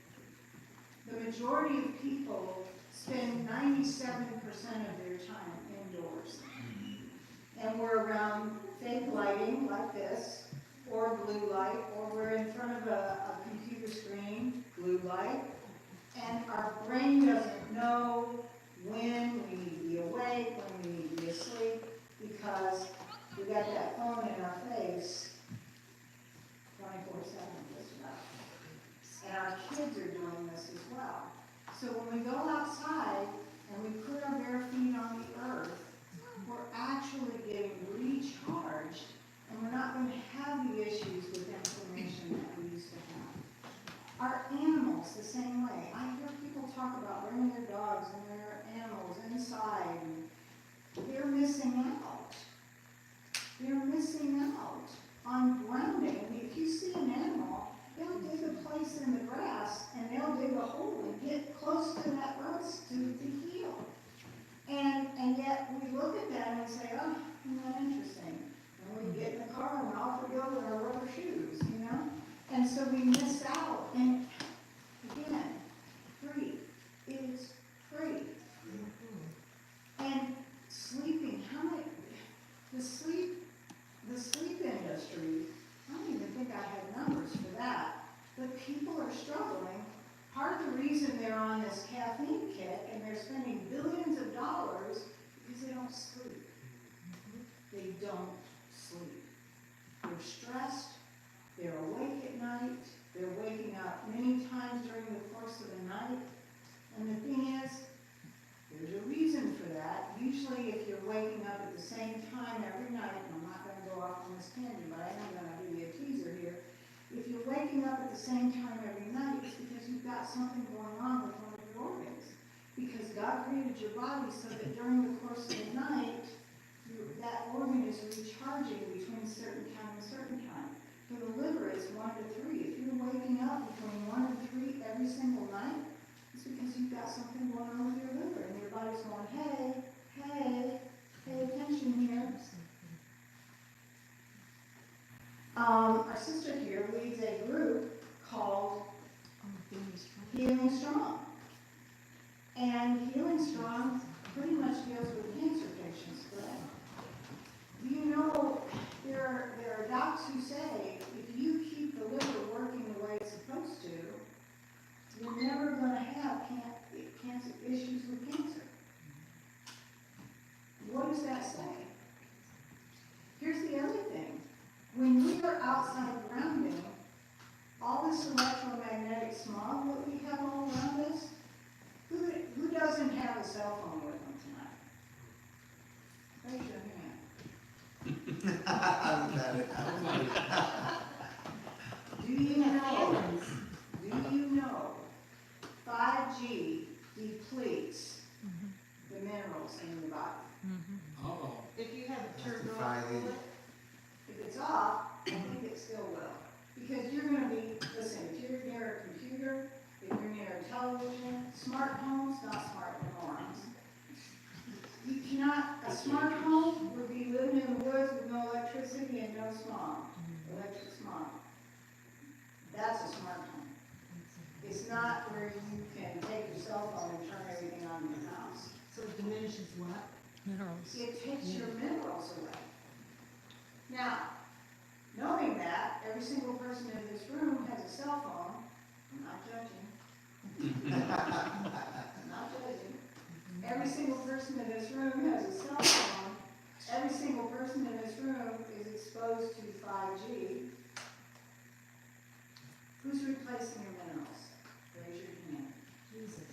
The majority of people spend 97% of their time indoors. And we're around fake lighting like this, or blue light, or we're in front of a computer screen, blue light, and our brain doesn't know when we need to be awake, when we need to be asleep, because we got that phone in our face 24/7 just about. And our kids are doing this as well. So when we go outside and we put our bare feet on the earth, we're actually getting recharged, and we're not going to have the issues with inflammation that we used to have. Our animals, the same way. I hear people talk about bringing their dogs and their animals inside, and they're missing out. They're missing out on grounding. If you see an animal, they'll dig a place in the grass, and they'll dig a hole and get close to that rust to heal. And yet we look at that and say, oh, isn't that interesting? And we get in the car and off we go with our rubber shoes, you know? And so we miss out. And again, free. It is free. And sleeping, the sleep industry, I don't even think I had numbers for that, but people are struggling. Part of the reason they're on this caffeine kick and they're spending billions of dollars because they don't sleep. They don't sleep. They're stressed, they're awake at night, they're waking up many times during the course of the night. And the thing is, this candy, but I am gonna give you a teaser here. If you're waking up at the same time every night, it's because you've got something going on with one of your organs. Because God created your body so that during the course of the night, that organ is recharging between certain time and certain time. For the liver, it's 1 to 3. If you're waking up between 1 and 3 every single night, it's because you've got something going on with your liver, and your body's going, hey, pay attention here. Our sister here leads a group called Healing Strong. And Healing Strong pretty much deals with cancer patients, correct? Do you know, there are docs who say, if you keep the liver working the way it's supposed to, you're never going to have cancer issues with cancer. What does that say? Here's the other thing. When we are outside grounding, all this electromagnetic smog that we have all around us, who doesn't have a cell phone with them tonight? Raise your hand. I'm bad at Do you know 5G depletes the minerals in your body? Uh-oh. If you have it turned That's off, the will it? If it's off, I think it still will. Because you're gonna be, listen, if you're near a computer, if you're near a television, smart homes, not smart morons. You cannot, a smart home would be living in the woods with no electricity and no smog, electric smog. That's a smart home. It's not where you can take your cell phone and turn everything on in your house. So it diminishes what? Minerals. It takes your minerals away. Now, knowing that, every single person in this room has a cell phone. I'm not judging. I'm not judging. Every single person in this room has a cell phone. Every single person in this room is exposed to 5G. Who's replacing your minerals? Raise your hand. Jesus.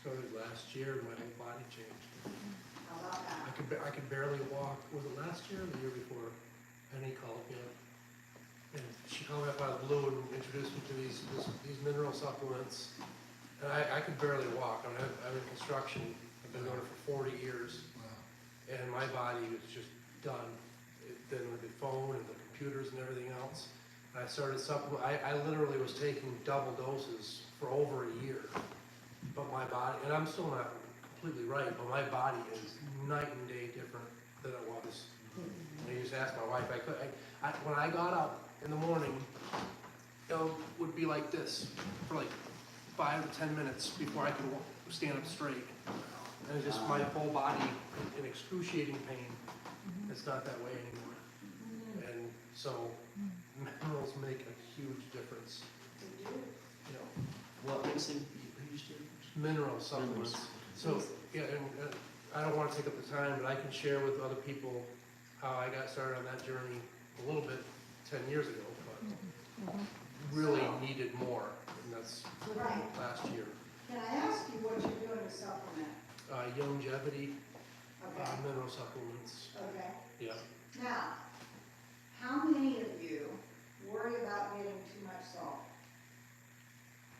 Started last year, my whole body changed. How about that? I could barely walk. Was it last year or the year before? Penny called me up. And she called me up out of the blue and introduced me to these mineral supplements. And I could barely walk. I'm in construction. I've been doing it for 40 years. And my body was just done. Then with the phone and the computers and everything else. And I started I literally was taking double doses for over a year. But my body, and I'm still not completely right, but my body is night and day different than it was. And I just asked my wife, when I got up in the morning, it would be like this for like 5 to 10 minutes before I could stand up straight. And it's just my whole body in excruciating pain. It's not that way anymore. And so minerals make a huge difference. You know, What makes them huge difference? mineral supplements. So, yeah, and I don't want to take up the time, but I can share with other people how I got started on that journey a little bit 10 years ago, but really needed more, and that's Right. last year. Can I ask you what you're doing to supplement? Longevity, Okay. mineral supplements, Okay. yeah. Now, how many of you worry about getting too much salt?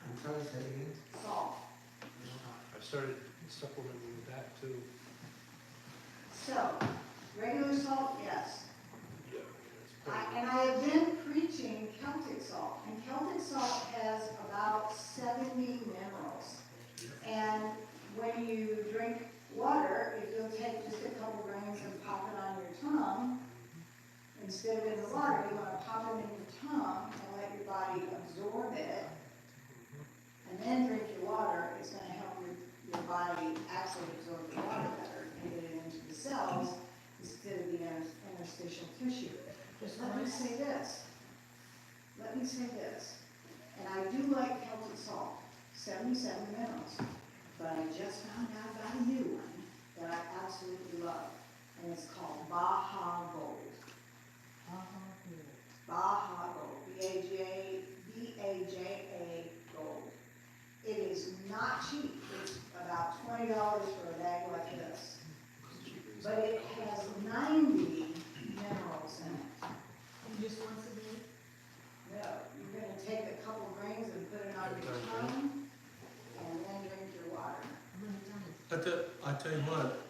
I'm sorry, say again. Salt. I started supplementing that too. So, regular salt, yes. Yeah. It's pretty- And I have been preaching Celtic salt, and Celtic salt has about 70 minerals. And when you drink water, if you'll take just a couple grains and pop it on your tongue, instead of in the water, you want to pop it in your tongue and let your body absorb it, and then drink your water. It's going to help your body actually absorb the water better and get it into the cells instead of the interstitial tissue. Just let me say this. And I do like Celtic salt, 77 minerals. But I just found out about a new one that I absolutely love. And it's called Baja Gold. Baja Gold. B-A-J-A Gold. It is not cheap. It's about $20 for a bag like this. But it has 90 minerals in it. Just once a day? No, you're gonna take a couple grains and put it on your tongue, and then drink your water. How many times? I tell you what,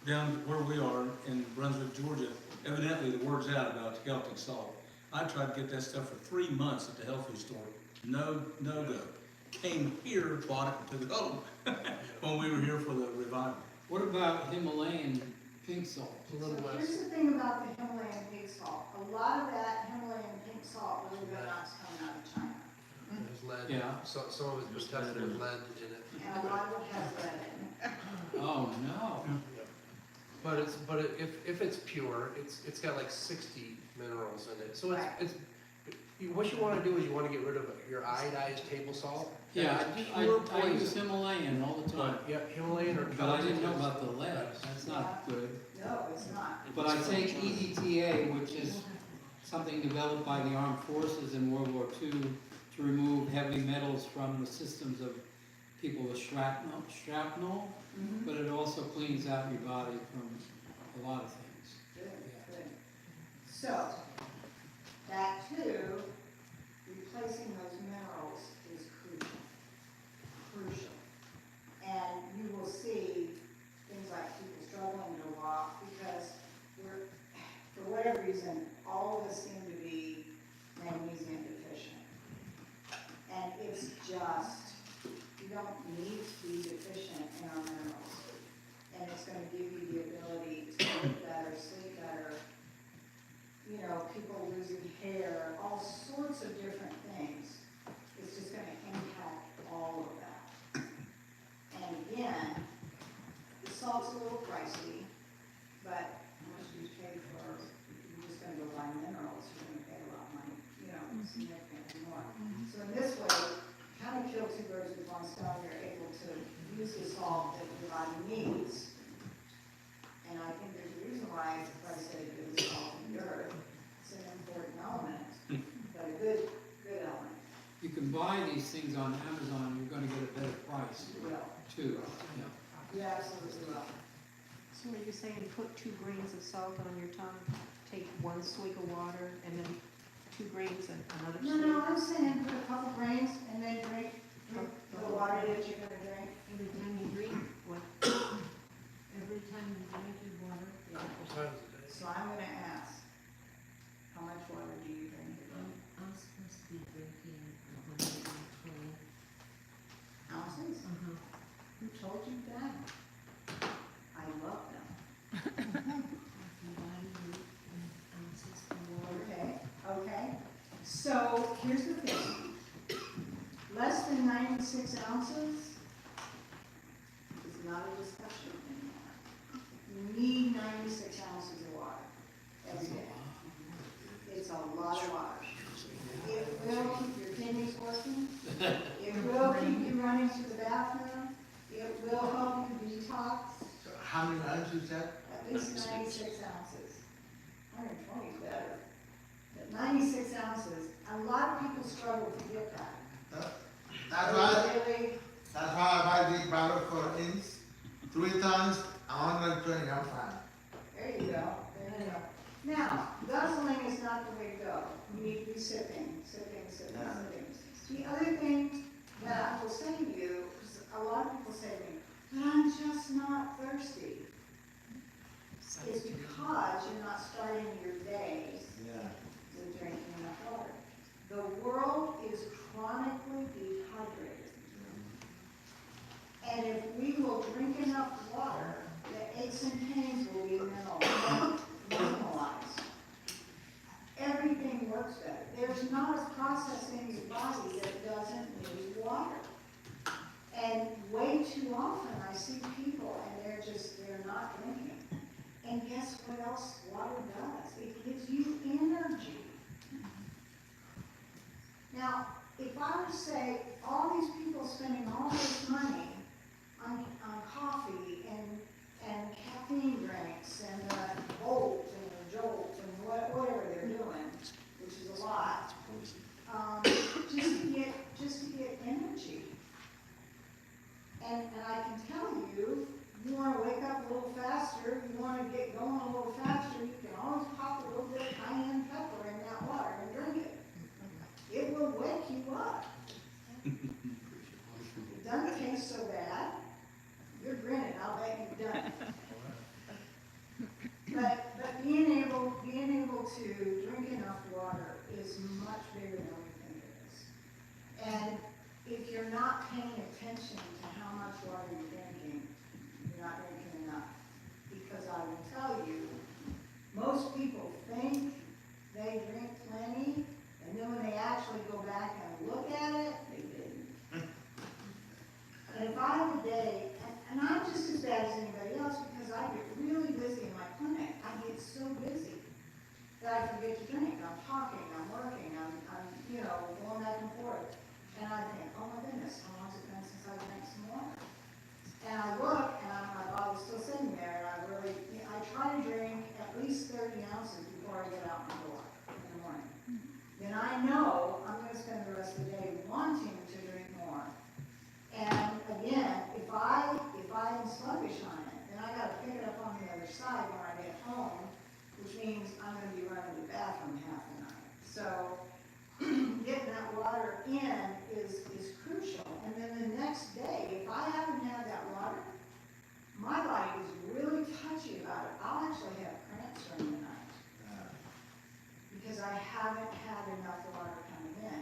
down where we are in Brunswick, Georgia, evidently the word's out about Celtic salt. I tried to get that stuff for 3 months at the health food store. No go. Came here, bought it, and took it home when we were here for the revival. What about Himalayan pink salt? It's a little So less. here's the thing about the Himalayan pink salt. A lot of that Himalayan pink salt, believe it or not, is coming out of China. There's lead. Yeah. So, some of it was tested with lead in it. And a lot of it has lead in it. Oh, no. But if it's pure, it's got like 60 minerals in it. So Right. what you wanna do is you wanna get rid of your iodized table salt. Yeah, That is I pure use poison. Himalayan all the time, But, yeah, Himalayan or. but I didn't know about the lead, that's not good. No, it's not. But I take EDTA, which is something developed by the armed forces in World War II to remove heavy metals from the systems of people with shrapnel, Mhm. but it also cleans out your body from a lot of things. Good, good. So, that too, replacing those minerals is crucial. Crucial. And you will see things like people struggling to walk because for whatever reason, all of us seem to be magnesium deficient. And it's just, you don't need to be deficient in our minerals. And it's gonna give you the ability to eat better, sleep better, you know, people losing hair, all sorts of different things. It's just gonna impact all of that. And again, the salt's a little pricey, but how much do you pay for, you're just gonna go buy minerals, you're gonna pay a lot of money, you know, significantly more. So in this way, kind of kill two birds with one stone, you're able to use the salt that your body needs. And I think there's a reason why Christ said good salt in the earth. It's an important element, but a good element. You can buy these things on Amazon, you're gonna get a better price You will. too, yeah. You absolutely will. So are you saying put 2 grains of salt on your tongue, take 1 swig of water, and then 2 grains and another No, swig? no, I'm saying put a couple grains and then drink the water that you're gonna drink. Every time you drink, what? Every time you drink your water? Yeah. Times a day. So I'm gonna ask, how much water do you drink a day? I'm supposed to be drinking 120. Ounces? Who told you that? I love them. My body weight in ounces of water. Okay. So here's the thing. Less than 96 ounces is not a discussion anymore. You need 96 ounces of water every day. It's a lot of water. It will keep your kidneys working. It will keep you running to the bathroom. It will help you detox. So how many ounces is that? At least 96 ounces. 120 is better. But 96 ounces, a lot of people struggle to get that. That's why, Really, that's why I buy big bottle for inch, 3 tons, 120, I'm fine. there you go, there you go. Now, guzzling is not the way to go. You need to be sipping. Yeah. The other thing that I will say to you, because a lot of people say to me, but I'm just not thirsty. It's because you're not starting your days Yeah. with drinking enough water. The world is chronically dehydrated. And if we will drink enough water, the aches and pains will be minimalized. Everything works better. There's not a process in your body that doesn't need water. And way too often I see people and they're not drinking. And guess what else water does? It gives you energy. Now, if I would say all these people spending all this money on coffee and caffeine drinks and Volt and Jolt and whatever they're doing, which is a lot, just to get energy. And I can tell you, you want to wake up a little faster, you want to get going a little faster, you can always pop a little bit of cayenne pepper in that water. wake you up. It doesn't taste so bad. You're grinning, I'll bet you've done it. But being able to drink enough water is much bigger than we think it is. And if you're not paying attention to how much water you're drinking, you're not drinking enough. Because I will tell you, most people think they drink plenty, and then when they actually go back and look at it, they didn't. And if I have a day, and I'm just as bad as anybody else because I get really busy in my clinic. I get so busy that I forget to drink. I'm talking, I'm working, I'm going back and forth. And I think, oh my goodness, how long has it been since I drank some water? And I look, and my body's still sitting there, and I try to drink at least 30 ounces before I get out the door in the morning. Then I know I'm going to spend the rest of the day wanting to drink more. And again, if I'm sluggish on it, then I gotta pick it up on the other side when I get home, which means I'm gonna be running to the bathroom half the night. So, getting that water in is crucial. And then the next day, if I haven't had that water, my body is really touchy about it. I'll actually have cramps during the night. Because I haven't had enough water coming in.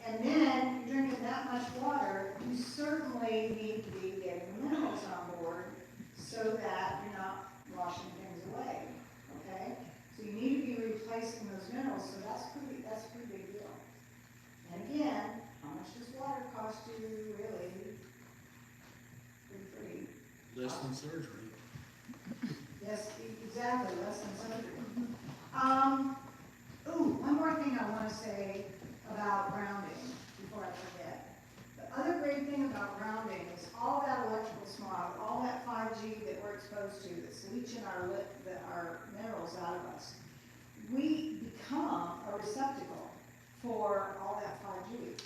And then, you're drinking that much water, you certainly need to be getting the minerals on board so that you're not washing things away, okay? So you need to be replacing those minerals, so that's a pretty big deal. And again, how much does water cost you, really? Pretty. Less than surgery. Yes, exactly, less than surgery. One more thing I want to say about grounding before I forget. The other great thing about grounding is all that electrical smog, all that 5G that we're exposed to that's leaching our minerals out of us. We become a receptacle for all that 5G.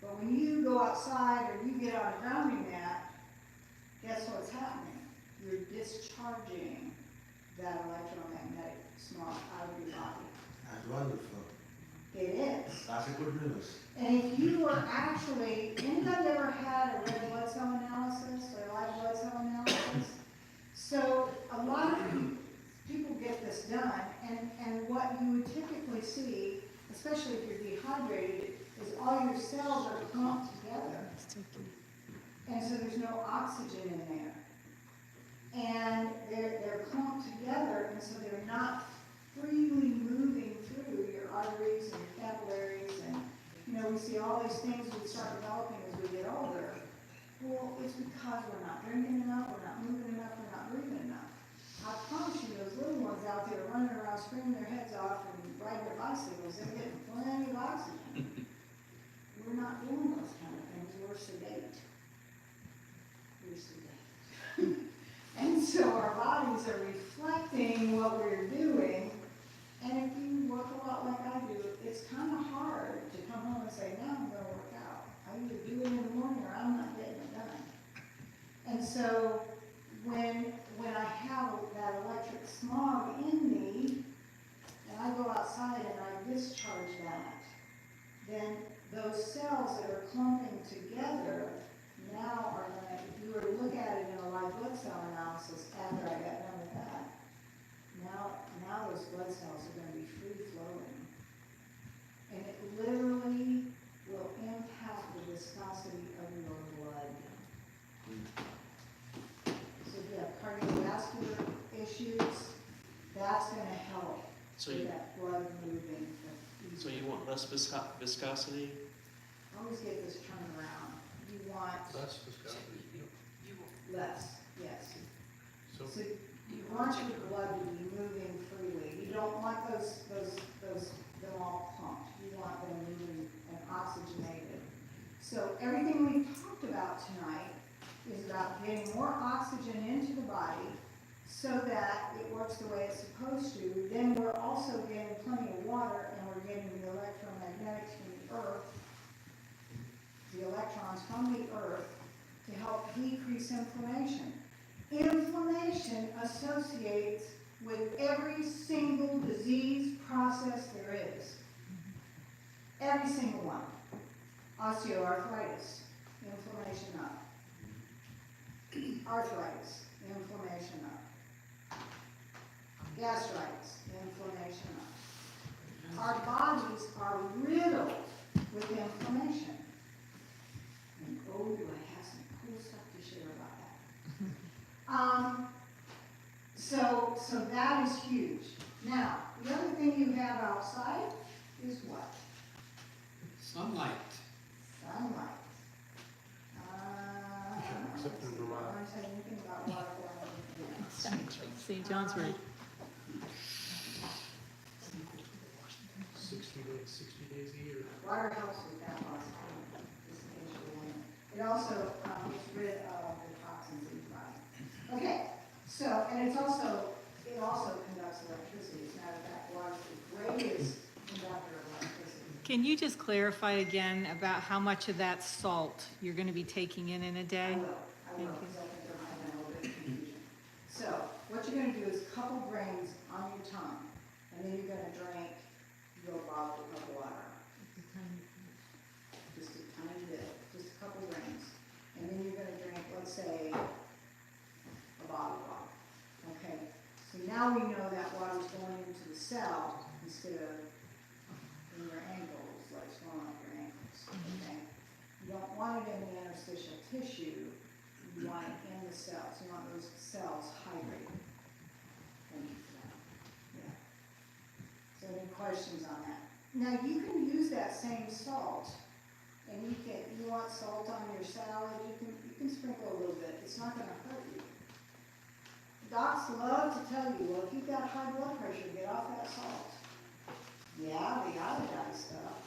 But when you go outside or you get on a grounding mat, guess what's happening? You're discharging that electromagnetic smog out of your body. That's wonderful. It is. That's a good news. And if you were actually, anybody ever had a red blood cell analysis or live blood cell analysis? So a lot of people get this done, and what you would typically see, especially if you're dehydrated, is all your cells are clumped together. And so there's no oxygen in there. And they're clumped together, and so they're not freely moving through your arteries and your capillaries, and we see all these things we start developing as we get older. Well, it's because we're not drinking enough, we're not moving enough, we're not breathing enough. I promise you, those little ones out there running around screaming their heads off and riding their bicycles, they're getting plenty of oxygen. We're not doing those kind of things, we're sedate. We're sedate. And so our bodies are reflecting what we're doing. And if you work a lot like I do, it's kind of hard to come home and say, now I'm going to work out. I either do it in the morning or I'm not getting it done. And so when I have that electric smog in me, and I go outside and I discharge that, then those cells that are clumping together now are going to, if you were to look at it in a live blood cell analysis after I got done with that, now those blood cells are going to be free flowing. And it literally will impact the viscosity of your blood. So if you have cardiovascular issues, that's going to help with that blood moving. So you want less viscosity? Always get this turned around. You want That's viscosity. less, yes. So, So you want your blood to be moving freely. You don't want them all pumped. You want them moving and oxygenated. So everything we've talked about tonight is about getting more oxygen into the body so that it works the way it's supposed to. Then we're also getting plenty of water, and we're getting the electromagnetics from the earth, the electrons from the earth, to help decrease inflammation. Inflammation associates with every single disease process there is. Every single one. Osteoarthritis, inflammation up. Arthritis, inflammation up. Gastritis, inflammation up. Our bodies are riddled with inflammation. And oh, do I have some cool stuff to share about that. So that is huge. Now, the other thing you have outside is what? Sunlight. Sunlight. Except in Vermont. I don't say anything about water. St. John's Road. 60 days a year. Water helps with that loss of dissipation. It also gets rid of the toxins in the body. Okay, so, and it also conducts electricity. As a matter of fact, water is the greatest conductor of electricity. Can you just clarify again about how much of that salt you're going to be taking in a day? I will, Thank you. because I think there might have been a little bit of confusion. So, what you're gonna do is a couple grains on your tongue, and then you're gonna drink your bottle of water. Just a tiny bit, just a couple grains. And then you're gonna drink, let's say, a bottle of water, okay? So now we know that water's going into the cell instead of in your ankles, like swelling up your ankles, okay? You don't want it in the interstitial tissue, you want it in the cells, you want those cells hydrated. Thank you for that, yeah. So any questions on that? Now, you can use that same salt, and you want salt on your salad, you can sprinkle a little bit, it's not gonna hurt you. Docs love to tell you, well, if you've got high blood pressure, get off that salt. Yeah, the iodized stuff,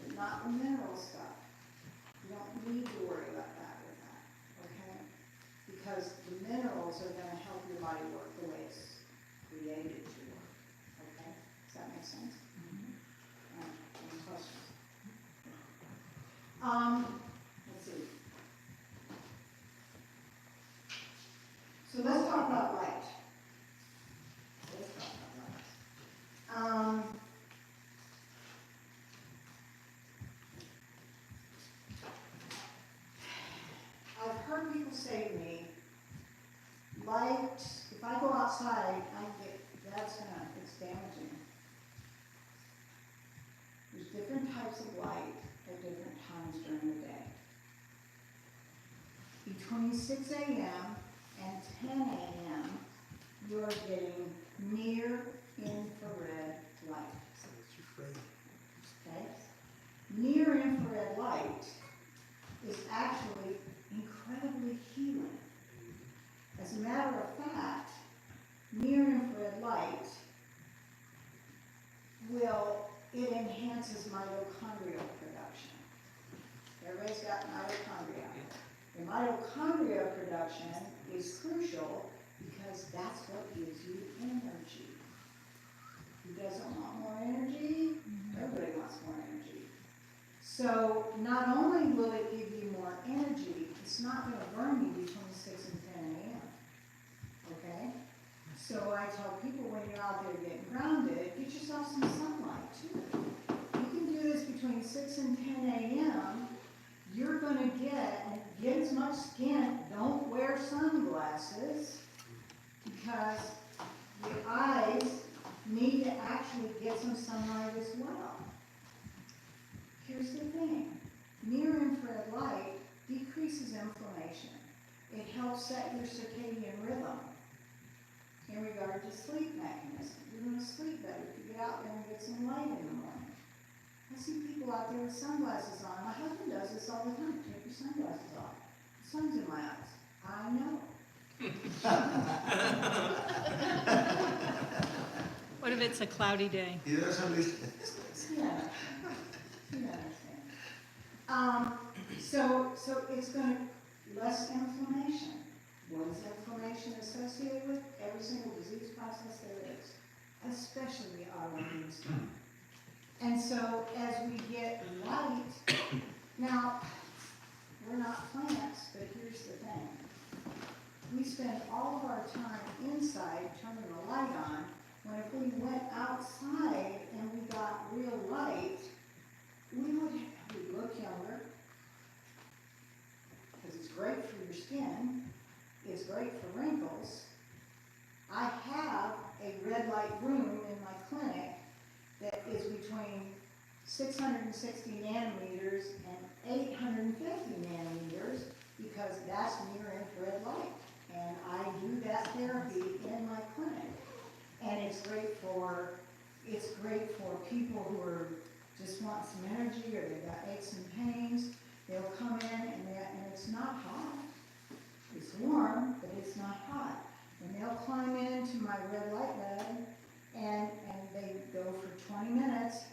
but not the mineral stuff. You don't need to worry about that with that, okay? Because the minerals are gonna help your body work the way it's created to work, okay? Does that make sense? All right, any questions? Let's see. So let's talk about light. Let's talk about light. I've heard people say to me, light, if I go outside, it's damaging. There's different types of light at different times during the day. Between 6 a.m. and 10 a.m., you're getting near infrared light. Okay? Near infrared light is actually incredibly healing. As a matter of fact, near infrared light it enhances mitochondrial production. Everybody's got mitochondria. The mitochondria production is crucial because that's what gives you energy. Who doesn't want more energy? Everybody wants more energy. So not only will it give you more energy, it's not going to burn you between 6 and 10 a.m. Okay? So I tell people when you're out there getting grounded, get yourself some sunlight too. You can do this between 6 and 10 a.m. You're going to get as much skin. Don't wear sunglasses because your eyes need to actually get some sunlight as well. Here's the thing. Near-infrared light decreases inflammation. It helps set your circadian rhythm in regard to sleep mechanism. You're going to sleep better if you get out there and get some light in the morning. I see people out there with sunglasses on. My husband does this all the time. Take your sunglasses off. The sun's in my eyes. I know. What if it's a cloudy day? He doesn't listen. Yeah. You understand. So it's going to less inflammation. What is inflammation associated with? Every single disease process there is, especially autoimmune stuff. And so as we get light, now, we're not plants, but here's the thing. We spend all of our time inside turning the light on, when if we went outside and we got real light, we look younger, because it's great for your skin, it's great for wrinkles. I have a red light room in my clinic that is between 660 nanometers and 850 nanometers, because that's near infrared light. And I do that therapy in my clinic. And it's great for people who are just want some energy, or they've got aches and pains. They'll come in and it's not hot. It's warm, but it's not hot. And they'll climb into my red light bed and they go for 20 minutes,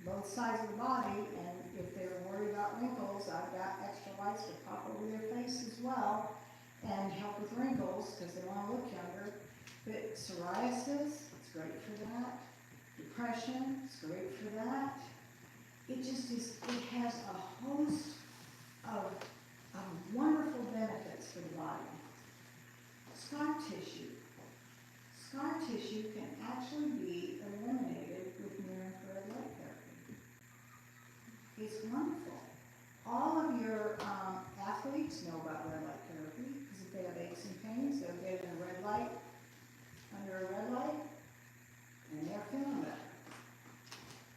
both sides of the body, and if they're worried about wrinkles, I've got extra lights to pop over their face as well and help with wrinkles because they want to look younger. But psoriasis, it's great for that. Depression, it's great for that. It just is, it has a host of wonderful benefits for the body. Scar tissue. Scar tissue can actually be eliminated with near-infrared light therapy. It's wonderful. All of your athletes know about red light therapy, because if they have aches and pains, they'll get in a red light, under a red light, and they're feeling better.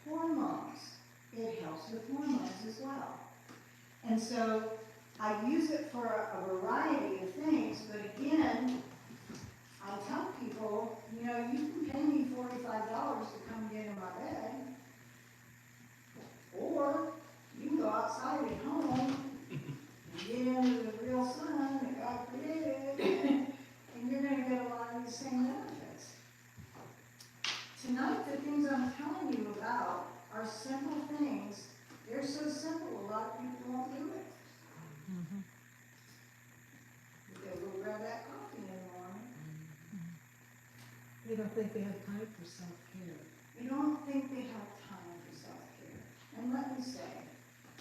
Hormones. It helps with hormones as well. And so I use it for a variety of things, but again, I tell people, you know, you can pay me $45 to come get in my bed, or you can go outside at home and get into the real sun that God created, and you're going to get a lot of the same benefits. Tonight, the things I'm telling you about are simple things. They're so simple, a lot of people won't do it. They'll go grab that coffee in the morning. They don't think they have time for self-care. You don't think they have time for self-care. And let me say,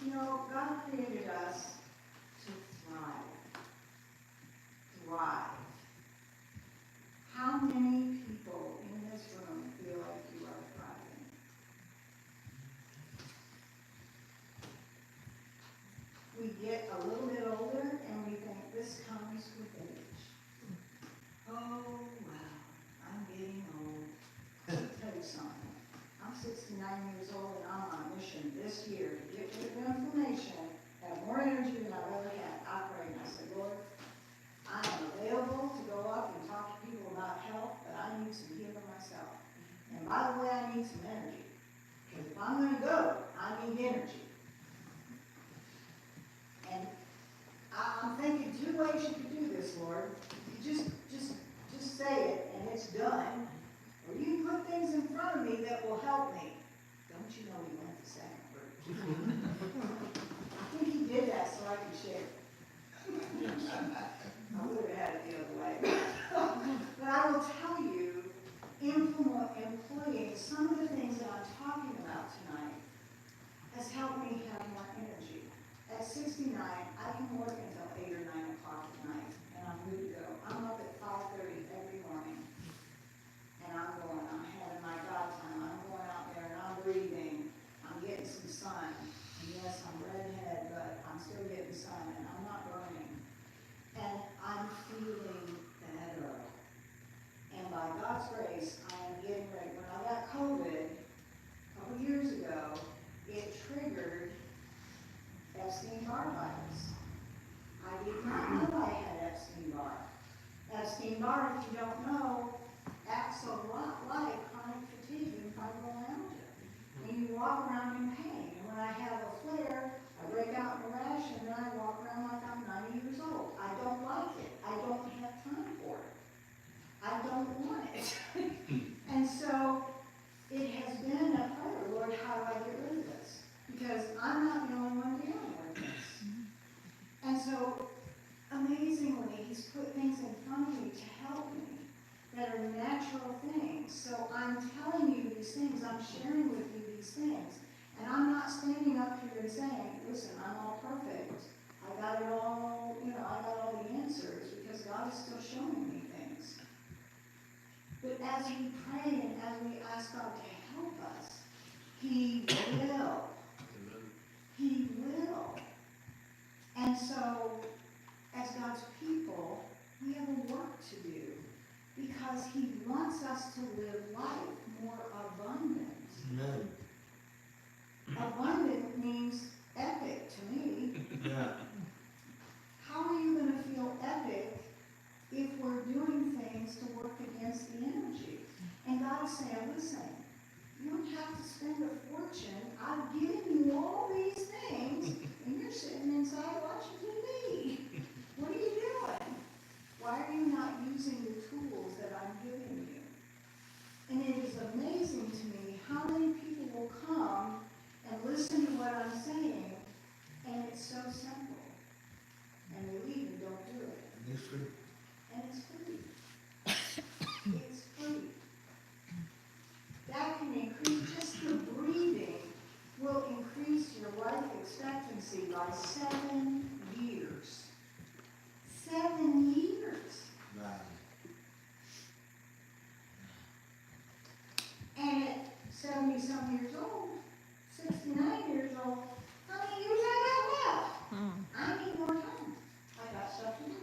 you know, God created us to thrive. Thrive. How many people in this room feel like you are thriving? We get a little bit older and we think this comes with age. Oh, wow, I'm getting old. Let me tell you something. I'm 69 years old and I'm on a mission this year to get rid of inflammation, have more energy than I've ever had. I prayed and I said, Lord, I am available to go up and talk to people about health, but I need some healing myself. And by the way, I need some energy. Because if I'm going to go, I need energy. And I'm thinking two ways you could do this, Lord. You just say it and it's done. Or you can put things in front of me that will help me. Don't you know he went the second route? I think he did that so I could share. I would have had it the other way. But I will tell you, employing some of the things that I'm talking about tonight has helped me have more energy. At 69, I can work until 8 or 9 o'clock at night, and I'm good to go. I'm up at 5:30 every morning, and I'm having my God time. I'm going out there and I'm breathing. I'm getting some sun. And yes, I'm redhead, but I'm still getting sun, and I'm not burning. And I'm feeling better. And by God's grace, I am getting ready. When I got COVID a couple years ago, it triggered Epstein-Barr virus. I did not know I had Epstein-Barr. Epstein-Barr, if you don't know, acts a lot like chronic fatigue and fibromyalgia. And you walk around in pain. And when I have a flare, I break out in a rash, and then I walk around like I'm 90 years old. I don't like it. I don't have time for it. I don't want it. And so it has been a prayer, Lord, how do I get rid of this? Because I'm not the only one dealing with this. And so, amazingly, he's put things in front of me to help me that are natural things. So I'm telling you these things, I'm sharing with you these things. And I'm not standing up here and saying, listen, I'm all perfect. I got it all, I got all the answers, because God is still showing me things. But as we pray and as we ask God to help us, he will. to do because he wants us to live life more abundant. Amen. Abundant means epic to me. Yeah. How are you gonna feel epic if we're doing things to work against the energy? And God is saying, listen, you don't have to spend a fortune. I've given you all these things, and you're sitting inside watching TV. What are you doing? Why are you not using the tools that I'm giving you? And it is amazing to me how many people will come and listen to what I'm saying, and it's so simple. And they leave and don't do it. And it's free. And it's free. It's free. That can increase, just the breathing will increase your life expectancy by 7 years. 7 years. Right. And at 70-some years old, 69 years old, how many years I got left? I need more time. I got stuff to do.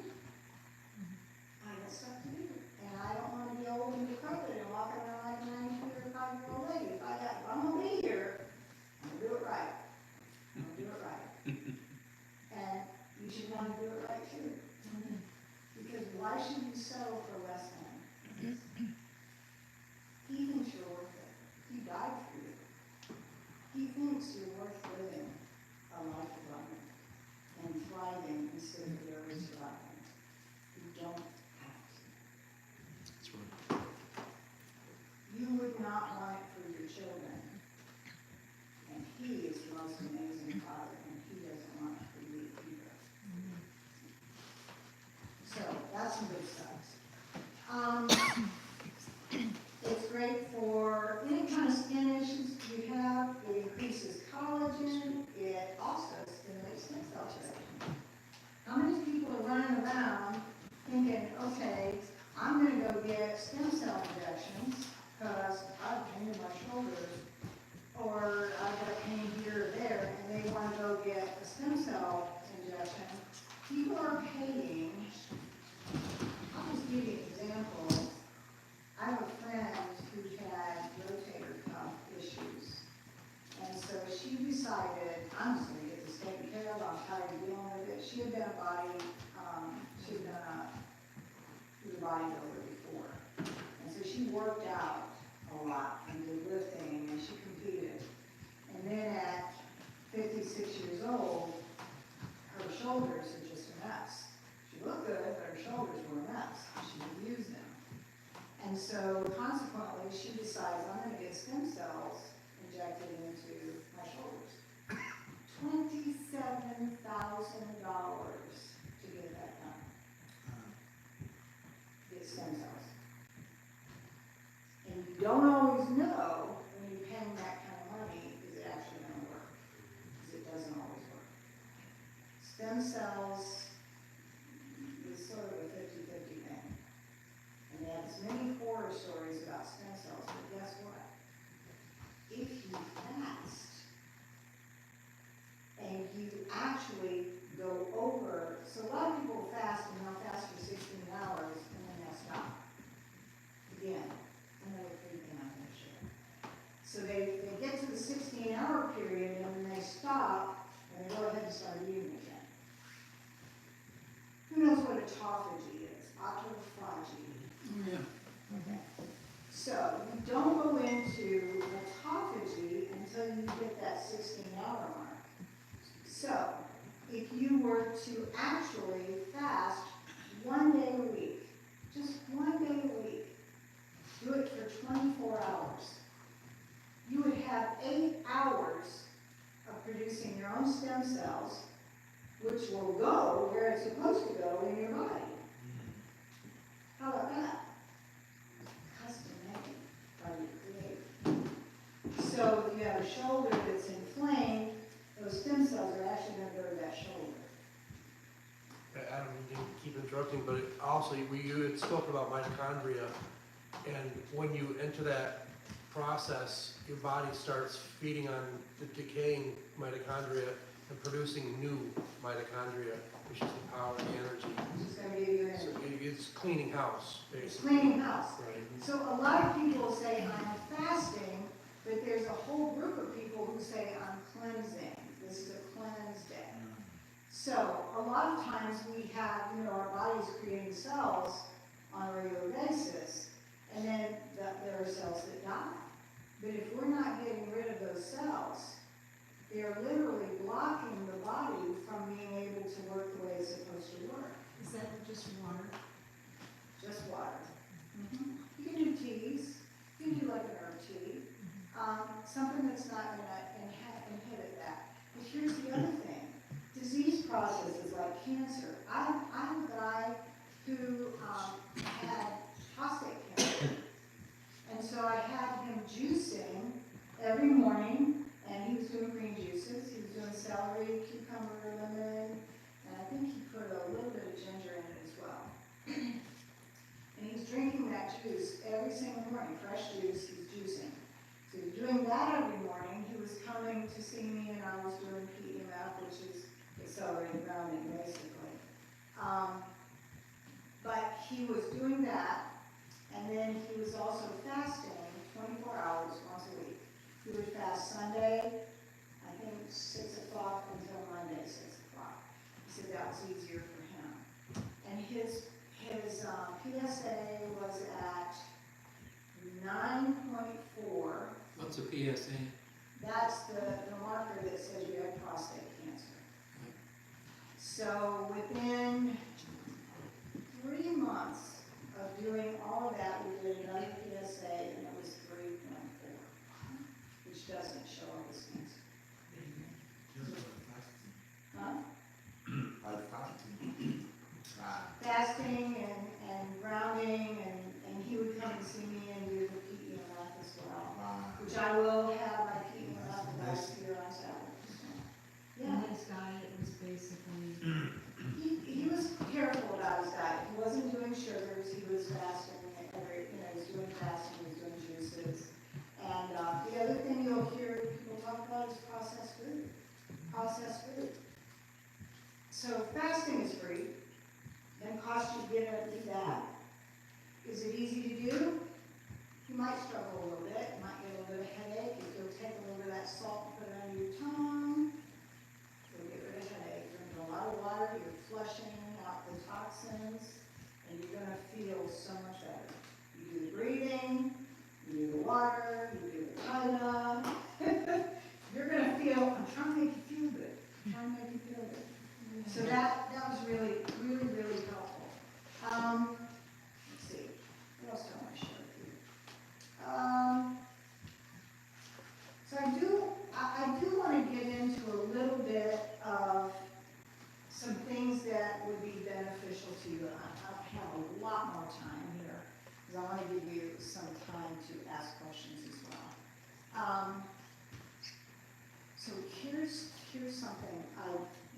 I got stuff to do. And I don't want to be old and decrepit and walking around like a 95-year-old lady. If I'm going to be here, I'm going to do it right. I'm going to do it right. And you should want to do it right too. Because why should you settle for less than? He thinks you're worth it. He died for you. He thinks you're worth living a life abundant and thriving instead of barely surviving. You don't have to. That's right. You would not want it for your children. And he is the most amazing father, and he doesn't want it for you either. So that's some good stuff. It's great for any kind of skin issues you have. It increases collagen. It also stimulates stem cell production. How many people are running around thinking, okay, I'm going to go get stem cell injections because I've pain in my shoulders, or I've got pain here or there, and they want to go get a stem cell injection. People are paying. I'll just give you an example. I have a friend who had rotator cuff issues, and so she decided, I'm just going to get this taken care of. I'm tired of dealing with it. She had been a bodybuilder before, and so she worked out a lot and did lifting, and she competed. And then at 56 years old, her shoulders are just a mess. She looked good, but her shoulders were a mess. She abused them. And so consequently, she decides, I'm going to get stem cells injected into my shoulders. $27,000 to get that done. Get stem cells. And you don't always know when you're paying that kind of money, is it actually going to work? Because it doesn't always work. Stem cells is sort of a 50-50 thing. And they have as many horror stories about stem cells, but guess what? If you fast, and you actually go over, so a lot of people fast and they'll fast for 16 hours and then they'll stop. Again, another free thing I'm going to share. So they get to the 16-hour period and then they stop and they go ahead and start eating again. Who knows what autophagy is? Autophagy. Yeah. Okay. So you don't go into autophagy until you get that 16-hour mark. So if you were to actually fast 1 day a week, just 1 day a week, do it for 24 hours, you would have 8 hours of producing your own stem cells, which will go where it's supposed to go in your body. How about that? Custom made by your creator. So if you have a shoulder that's inflamed, those stem cells are actually going to go to that shoulder. I don't mean to keep interrupting, but also, you had spoken about mitochondria, and when you enter that process, your body starts feeding on the decaying mitochondria and producing new mitochondria, which is the power and the energy. It's just going to give you So energy. it's cleaning house, It's basically. cleaning house. Right. So a lot of people say I'm fasting, but there's a whole group of people who say I'm cleansing. This is a cleanse day. So a lot of times we have, our bodies creating cells on a regular basis, and then there are cells that die. But if we're not getting rid of those cells, they're literally blocking the body from being able to work the way it's supposed to work. Is that just water? Just water. You can do teas. You can do like an herb tea. Something that's not going to inhibit that. But here's the other thing. Disease processes like cancer. I'm a guy who had prostate cancer. And so I had him juicing every morning, and he was doing green juices. He was doing celery, cucumber, lemon, and I think he put a little bit of ginger in it as well. And he's drinking that juice every single morning, fresh juice, he's juicing. So he's doing that every morning. He was coming to see me and I was doing PEMF, which is accelerated grounding, basically. But he was doing that, and then he was also fasting 24 hours once a week. He would fast Sunday, I think 6 o'clock until Monday, 6 o'clock. He said that was easier for him. And his PSA was at 9.4. What's a PSA? That's the marker that says you have prostate cancer. So within 3 months of doing all of that, we did another PSA, and it was 3.4, which doesn't show up as cancer. Huh? Fasting and grounding, and he would come and see me and do the PEMF as well, which I will have my PEMF advice here on Saturday. So, yeah. And his diet was basically, He was careful about his diet. He wasn't doing sugars. He was fasting every, he was doing fasting, he was doing juices. And the other thing you'll hear people talk about is processed food. Processed food. So fasting is free. Doesn't cost you to get up and do that. Is it easy to do? You might struggle a little bit. You might get a little bit of headache. If you'll take a little bit of that salt and put it under your tongue, you'll get rid of headache. Drink a lot of water. You're flushing out the toxins, and you're going to feel so much better. You do the breathing, you do the water, you do the yoga. You're going to feel, I'm trying to make you feel good. I'm trying to make you feel good. So that was really, really, really helpful. Let's see, what else do I want to share with you? So I do want to get into a little bit of some things that would be beneficial to you. I don't have a lot more time here, because I want to give you some time to ask questions as well. So here's something I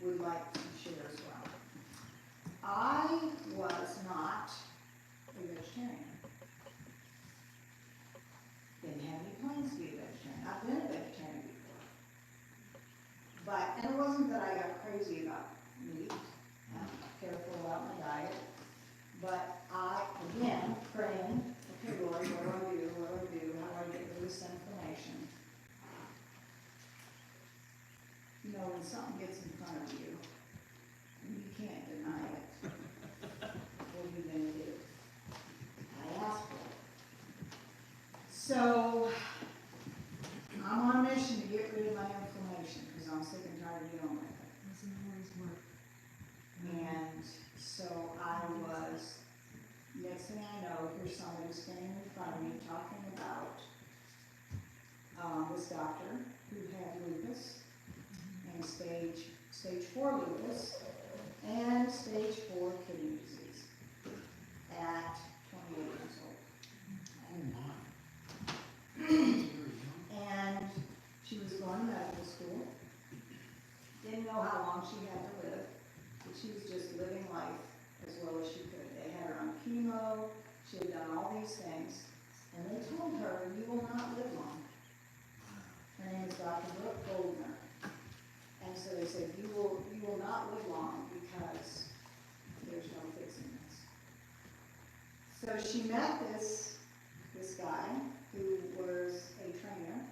would like to share as well. I was not a vegetarian. Didn't have any plans to be a vegetarian. I've been a vegetarian before. And it wasn't that I got crazy about meat. I'm careful about my diet. But I, again, praying, okay, Lord, what do I do? What do I do? How do I get rid of this inflammation? You know, when something gets in front of you, and you can't deny it, what are you going to do? I asked for it. So, I'm on a mission to get rid of my inflammation, because I'm sick and tired of dealing with it. doesn't always work. And so I was, next thing I know, here's somebody standing in front of me talking about this doctor who had lupus, and stage 4 lupus, and stage 4 kidney disease at 28 years old. Oh my. And she was going to medical school. Didn't know how long she had to live, but she was just living life as well as she could. They had her on chemo, she had done all these things, and they told her, you will not live long. Her name is Dr. Brooke Goldner. And so they said, you will not live long because there's no fixing this. So she met this guy who was a trainer,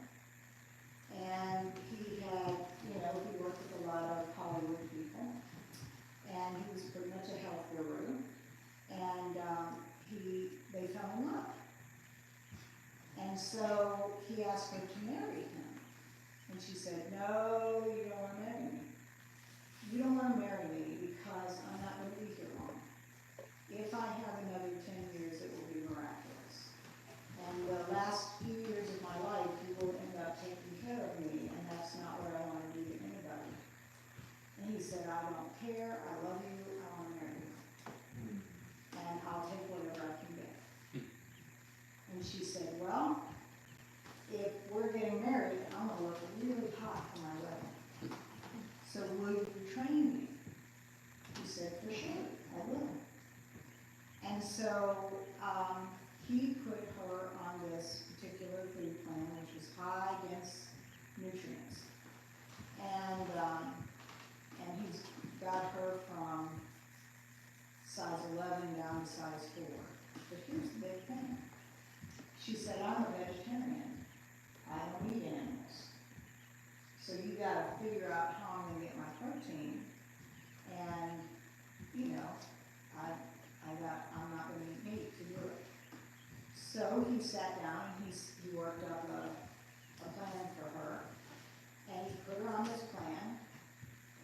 and he had, he worked with a lot of Hollywood people, and he was pretty much a health guru, and they fell in love. And so he asked her to marry him, and she said, "No, you don't want to marry me. You don't want to marry me because I'm not going to be here long. If I have another 10 years, it will be miraculous. And the last few years of my life, you will end up taking care of me, and that's not what I want to do to anybody." And he said, "I don't care, I love you, I want to marry you. And I'll take whatever I can get." And she said, "Well, if we're getting married, I'm going to look really hot for my wedding. So will you train me?" He said, "For sure, I will." And so he put her on this particular food plan, which was high dense nutrients. And he's got her from size 11 down to size 4. But here's the big thing. She said, "I'm a vegetarian. I don't eat animals. So you gotta figure out how I'm gonna get my protein. And, I'm not gonna eat meat to do it." So he sat down and he worked up a plan for her. And he put her on this plan.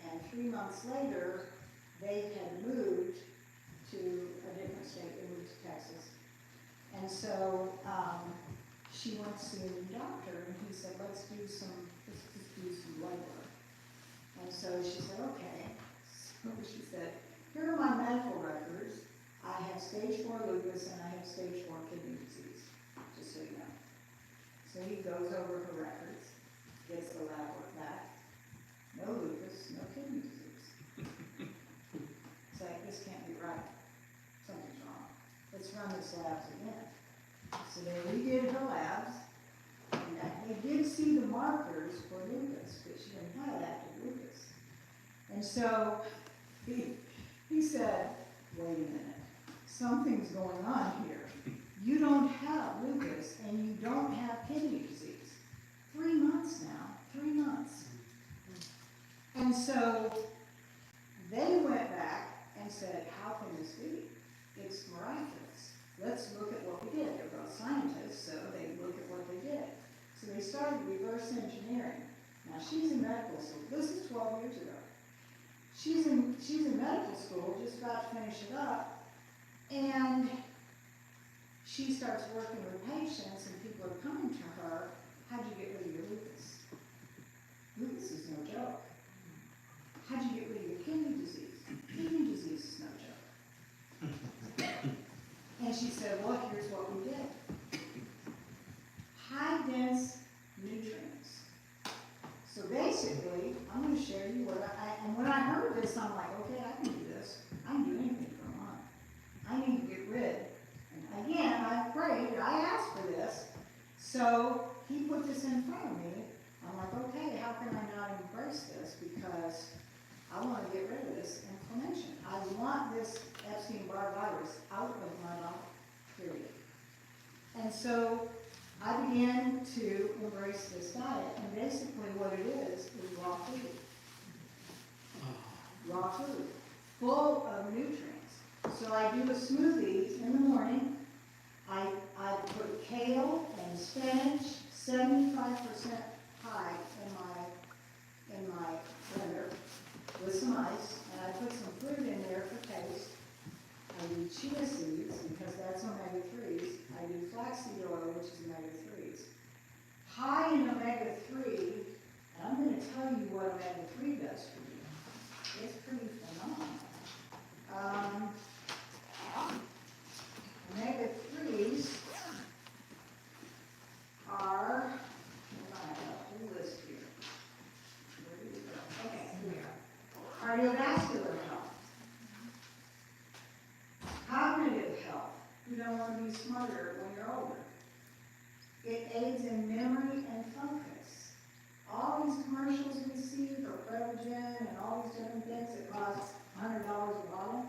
And 3 months later, they had moved to a different state. They moved to Texas. And so she went to see a new doctor, and he said, let's just do some blood work. And so she said, "Okay." So she said, "Here are my medical records. I have stage 4 lupus and I have stage 4 kidney disease, just so you know." So he goes over her records, gets the lab work back. No lupus, no kidney disease. It's like, this can't be right. Something's wrong. Let's run this labs again. So they redid her labs, and they did see the markers for lupus, but she didn't have active lupus. And so he said, "Wait a minute, something's going on here. You don't have lupus, and you don't have kidney disease. 3 months now, 3 months." And so they went back and said, "How can this be? It's miraculous. Let's look at what we did." They're both scientists, so they look at what they did. So they started reverse engineering. Now she's in medical school. This is 12 years ago. She's in medical school, just about to finish it up, and she starts working with patients, and people are coming to her, "How'd you get rid of your lupus? Lupus is no joke. How'd you get rid of your kidney disease? Kidney disease is no joke." And she said, "Well, here's what we did. High dense nutrients. So basically, I'm going to share you and when I heard this, I'm like, okay, I can do this. I can do anything for a month. I need to get rid." And again, I prayed, I asked for this. So he put this in front of me. I'm like, okay, how can I not embrace this? Because I want to get rid of this inflammation. I want this Epstein-Barr virus out of my body, period. And so I began to embrace this diet, and basically what it is raw food. Raw food, full of nutrients. So I do a smoothie in the morning. I put kale and spinach, 75% high in my blender with some ice, and I put some fruit in there for taste. I do chia seeds because that's omega-3s. I do flaxseed oil, which is omega-3s. High in omega-3, and I'm going to tell you what omega-3 does for you. It's pretty phenomenal. Omega-3s are, I have a whole list here. Where did it go? Okay, here we are. Cardiovascular health. Cognitive health. You don't want to be smarter when you're older. It aids in memory and focus. All these commercials we see for Prevagen and all these different things that cost $100 a bottle,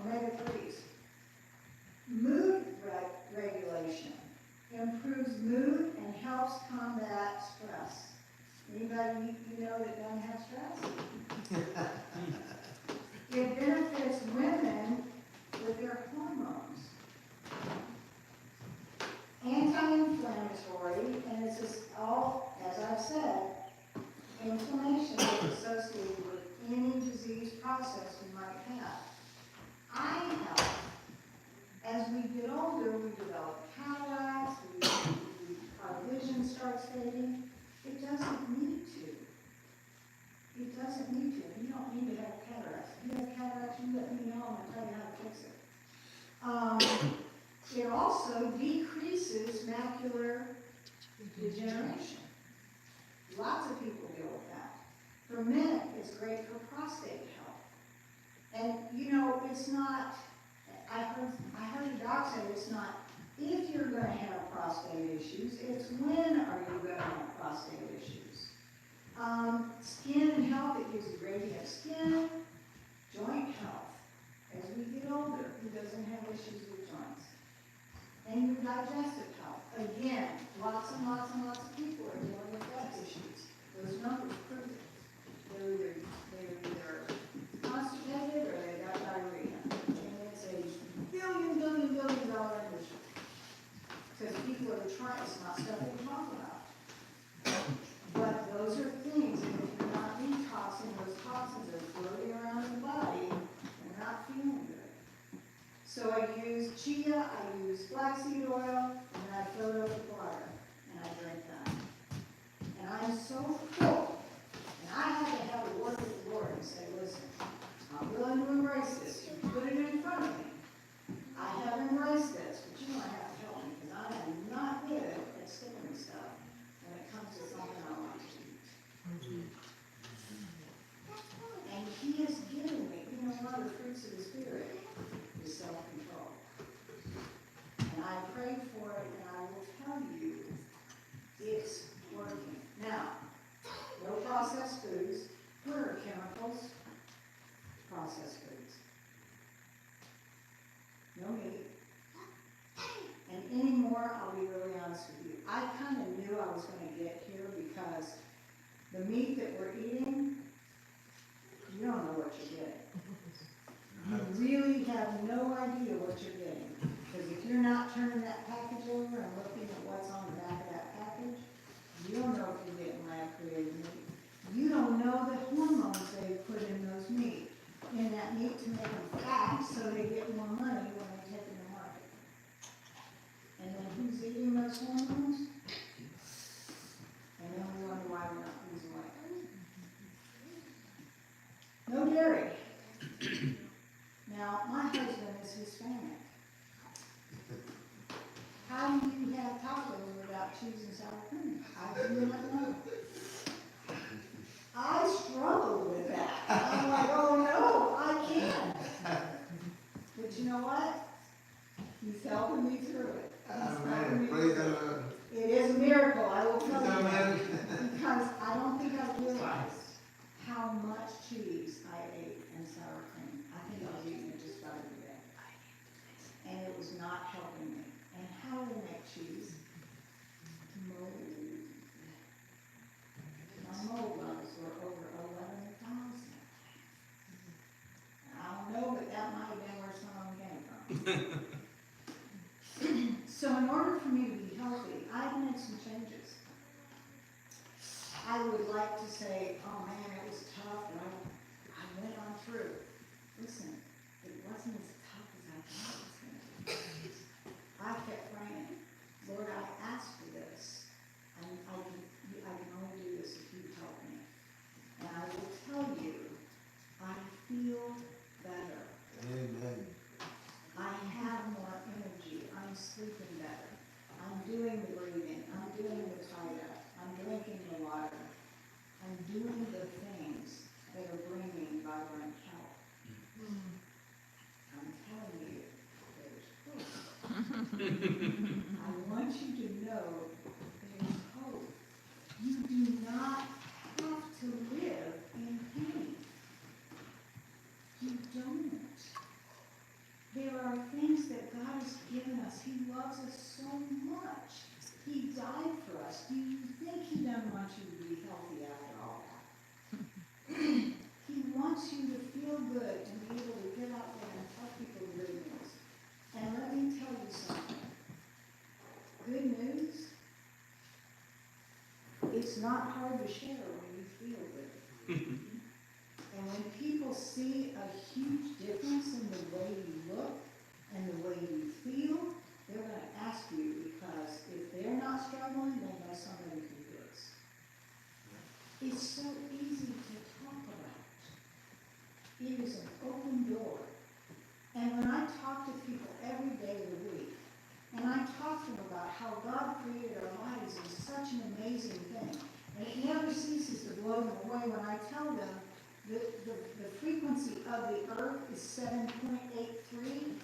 omega-3s. improves mood and helps combat stress. Anybody you know that doesn't have stress? It benefits women with their hormones. Anti-inflammatory, and it's just all, as I've said, inflammation is associated with any disease process you might have. Eye health. As we get older, we develop cataracts, our vision starts fading. It doesn't need to. It doesn't need to. You don't need to have cataracts. If you have cataracts, you let me know and I'll tell you how to fix it. It also decreases macular degeneration. Lots of people deal with that. For men, it's great for prostate health. And you know, it's not, I heard a doc say it's not if you're going to have prostate issues, it's when are you going to have prostate issues. Skin health, it gives you radiant skin. Joint health. As we get older, who doesn't have issues with joints? And your digestive health. Again, lots and lots and lots of people are dealing with gut issues. Those numbers prove it. They're either constipated or they got diarrhea. And it's a billion industry. Because people are trying, it's not stuff they talk about. But those are things, and if you're not detoxing, those toxins are floating around in the body and not feeling good. So I use chia, I use flaxseed oil, and I fill it up with water, and I drink that. And I'm so full. And I had to have a word with the Lord and say, listen, I'm willing to embrace this. You put it in front of me. I have embraced this, but you don't have to help me, because I am not good at sticking stuff when it comes to something I want to eat. And He has given me, you know, one of the fruits of the Spirit is self-control. And I prayed for it, and I will tell you, it's working. Now, no processed foods. What are chemicals? Processed foods. No meat. And anymore, I'll be really honest with you, I kind of knew I was going to get here because the meat that we're eating, you don't know what you're getting. You really have no idea what you're getting. Because if you're not turning that package over and looking at what's on the back of that package, you don't know if you're getting lab-created meat. You don't know the hormones they put in those meat, in that meat to make them fat so they get more money when they take them to market. And then who's eating those hormones? And then we wonder why we're not losing weight. No dairy. Now, my husband is Hispanic. How do you have tacos without cheese and sour cream? I do not know. I struggle with that. I'm like, oh no, I can't. But you know what? He's helping me through it. Amen. Praise the Lord. It is a miracle, I will tell you that. Because I don't think I realized how much cheese I ate and sour cream. I think I was eating it just about every day. And it was not helping me. And how do we make cheese? Mold. My mold levels were over 11,000. I don't know, but that might have been where some of them came from. So in order for me to be healthy, I've made some changes. I would like to say, oh man, it was tough, but I went on through. Listen, it wasn't as tough as I thought it was going to be. I kept praying, Lord, I asked for this, and I can only do this if you help me. And I will tell you, I feel better. Amen. I have more energy. I'm sleeping better. I'm doing the breathing. I'm doing the tie-up. I'm drinking the water. I'm doing the things that are bringing vibrant health. I'm telling you, there's hope. I want you to know there's hope. You do not have to live in pain. You don't. There are things that God has given us. He he loves us so much. He died for us. Do you think he doesn't want you to be healthy after all that? He wants you to feel good and be able to get out there and tell people the good news. And let me tell you something. Good news, it's not hard to share when you feel good. And when people see a huge difference in the way you look and the way you feel, they're going to ask you, because if they're not struggling, they know somebody who is. It's so easy to talk about. It is an open door. And when I talk to people every day of the week, and I talk to them about how God created our lives is such an amazing thing, and it never ceases to blow them away when I tell them that the frequency of the earth is 7.83.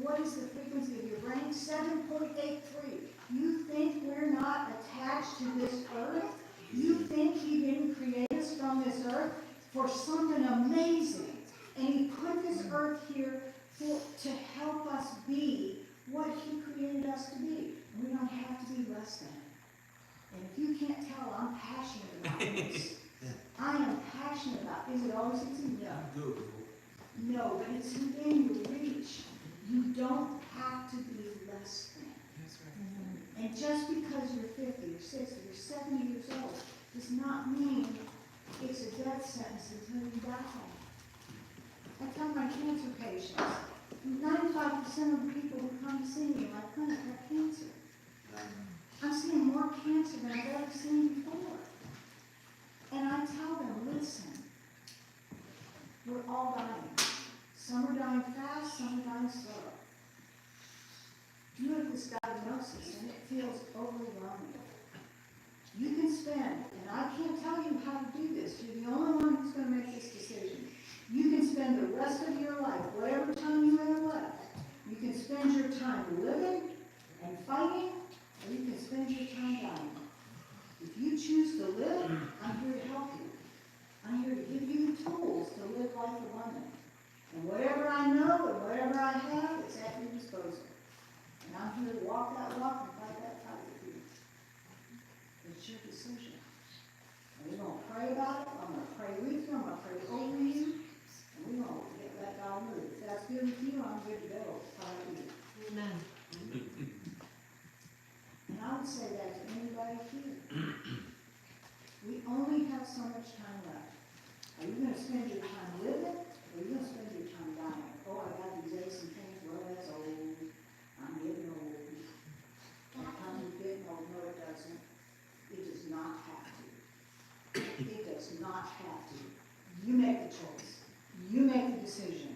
What is the frequency of your brain? 7.83. You think we're not attached to this earth? You think he didn't create us from this earth for something amazing? And he put this earth here to help us be what he created us to be. And we don't have to be less than. And if you can't tell, I'm passionate about this. I am passionate about, is it always easy? No. Good. No, but it's within your reach. You don't have to be less than. That's right. And just because you're 50 or 60 or 70 years old does not mean it's a death sentence until you die. I tell my cancer patients, 95% of the people who come to see me in my clinic have cancer. I'm seeing more cancer than I've ever seen before. And I tell them, listen, we're all dying. Some are dying fast, some are dying slow. You have this diagnosis and it feels overwhelming. You can spend, and I can't tell you how to do this, you're the only one who's going to make this decision. You can spend the rest of your life, whatever time you have left, you can spend your time living and fighting, or you can spend your time dying. If you choose to live, I'm here to help you. I'm here to give you the tools to live life abundant. And whatever I know and whatever I have, it's at your disposal. And I'm here to walk that walk and fight that fight with you. It's your decision. And we're going to pray about it. I'm going to pray with you. I'm going to pray over you. And we're going to let God move. If that's good with you, I'm good to go. How about you? Amen. And I would say that to anybody here. We only have so much time left. Are you going to spend your time living, or are you going to spend your time dying? Oh, I got these aches and pains. Well, that's old. I'm getting old. That time you're getting old. No, it doesn't. It does not have to. It does not have to. You make the choice. You make the decision.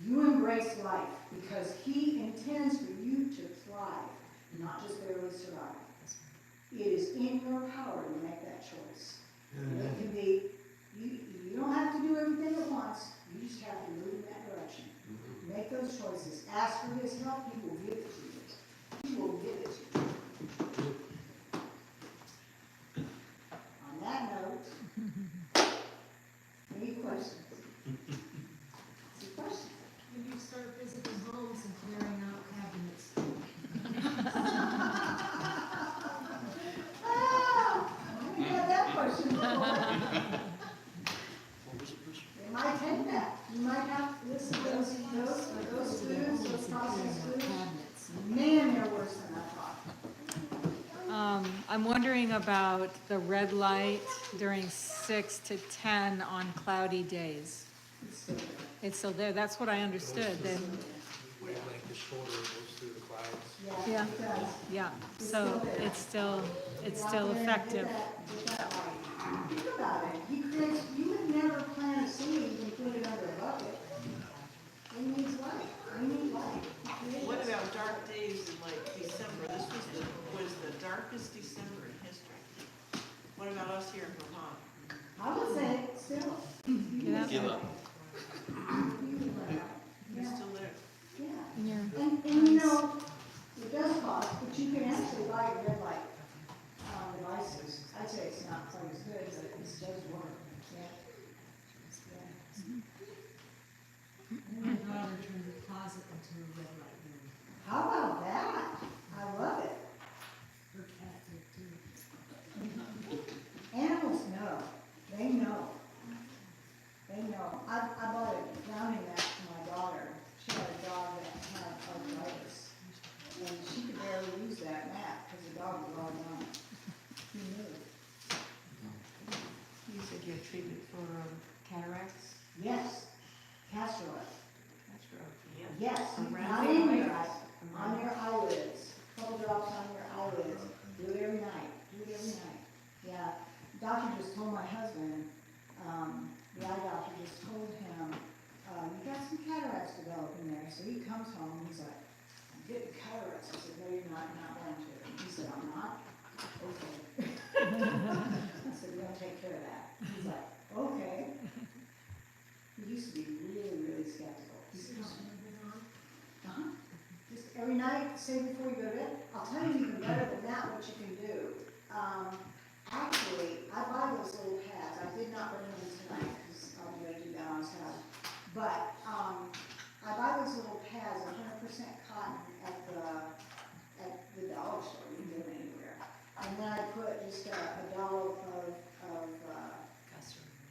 You embrace life because he intends for you to thrive, not just barely survive. It is in your power to make that choice. And it can be, you don't have to do everything at once, you just have to move in that direction. Make those choices. Ask for his help, he will give it to you. He will give it to you. On that note, any questions? Any questions? When you start visiting homes and clearing out cabinets. I didn't have that question before. It might take that. You might have to listen to those foods, those processed foods. Man, they're worse than I thought. I'm wondering about the red light during 6 to 10 on cloudy days. It's still there, that's what I understood, then, Wavelength is shorter, it goes through the clouds. Yeah. It does. yeah, so it's still effective. Think about it. You would never plant a seed and put it under a bucket. It needs light. We need light. What about dark days in like December? This was the darkest December in history. What about us here in Vermont? I would say still. Yeah. Give up. We're still there. Yeah. And you're- And you know, it does cost, but you can actually buy red light devices. I'd say it's not quite as good, but it does work. Yeah. My daughter turned the closet into a red light room. How about that? Yes, Around not the in your eyes. eyes, on your eyelids, couple drops on your eyelids, do it every night, yeah. Doctor just told my husband, the eye doctor just told him, you got some cataracts developing there, so he comes home and he's like, I'm getting cataracts, I said, no, you're not going to, he said, I'm not, okay. I said, we're gonna take care of that, he's like, okay. He used to be really, really skeptical. Uh-huh. Just every night, say before you go to bed, I'll tell you even better than that what you can do. Actually, I buy those little pads, I did not bring them tonight, because I'm gonna do that on his house. But, I buy those little pads, 100% cotton at the dollar store, you can get them anywhere. And then I put just a dollop of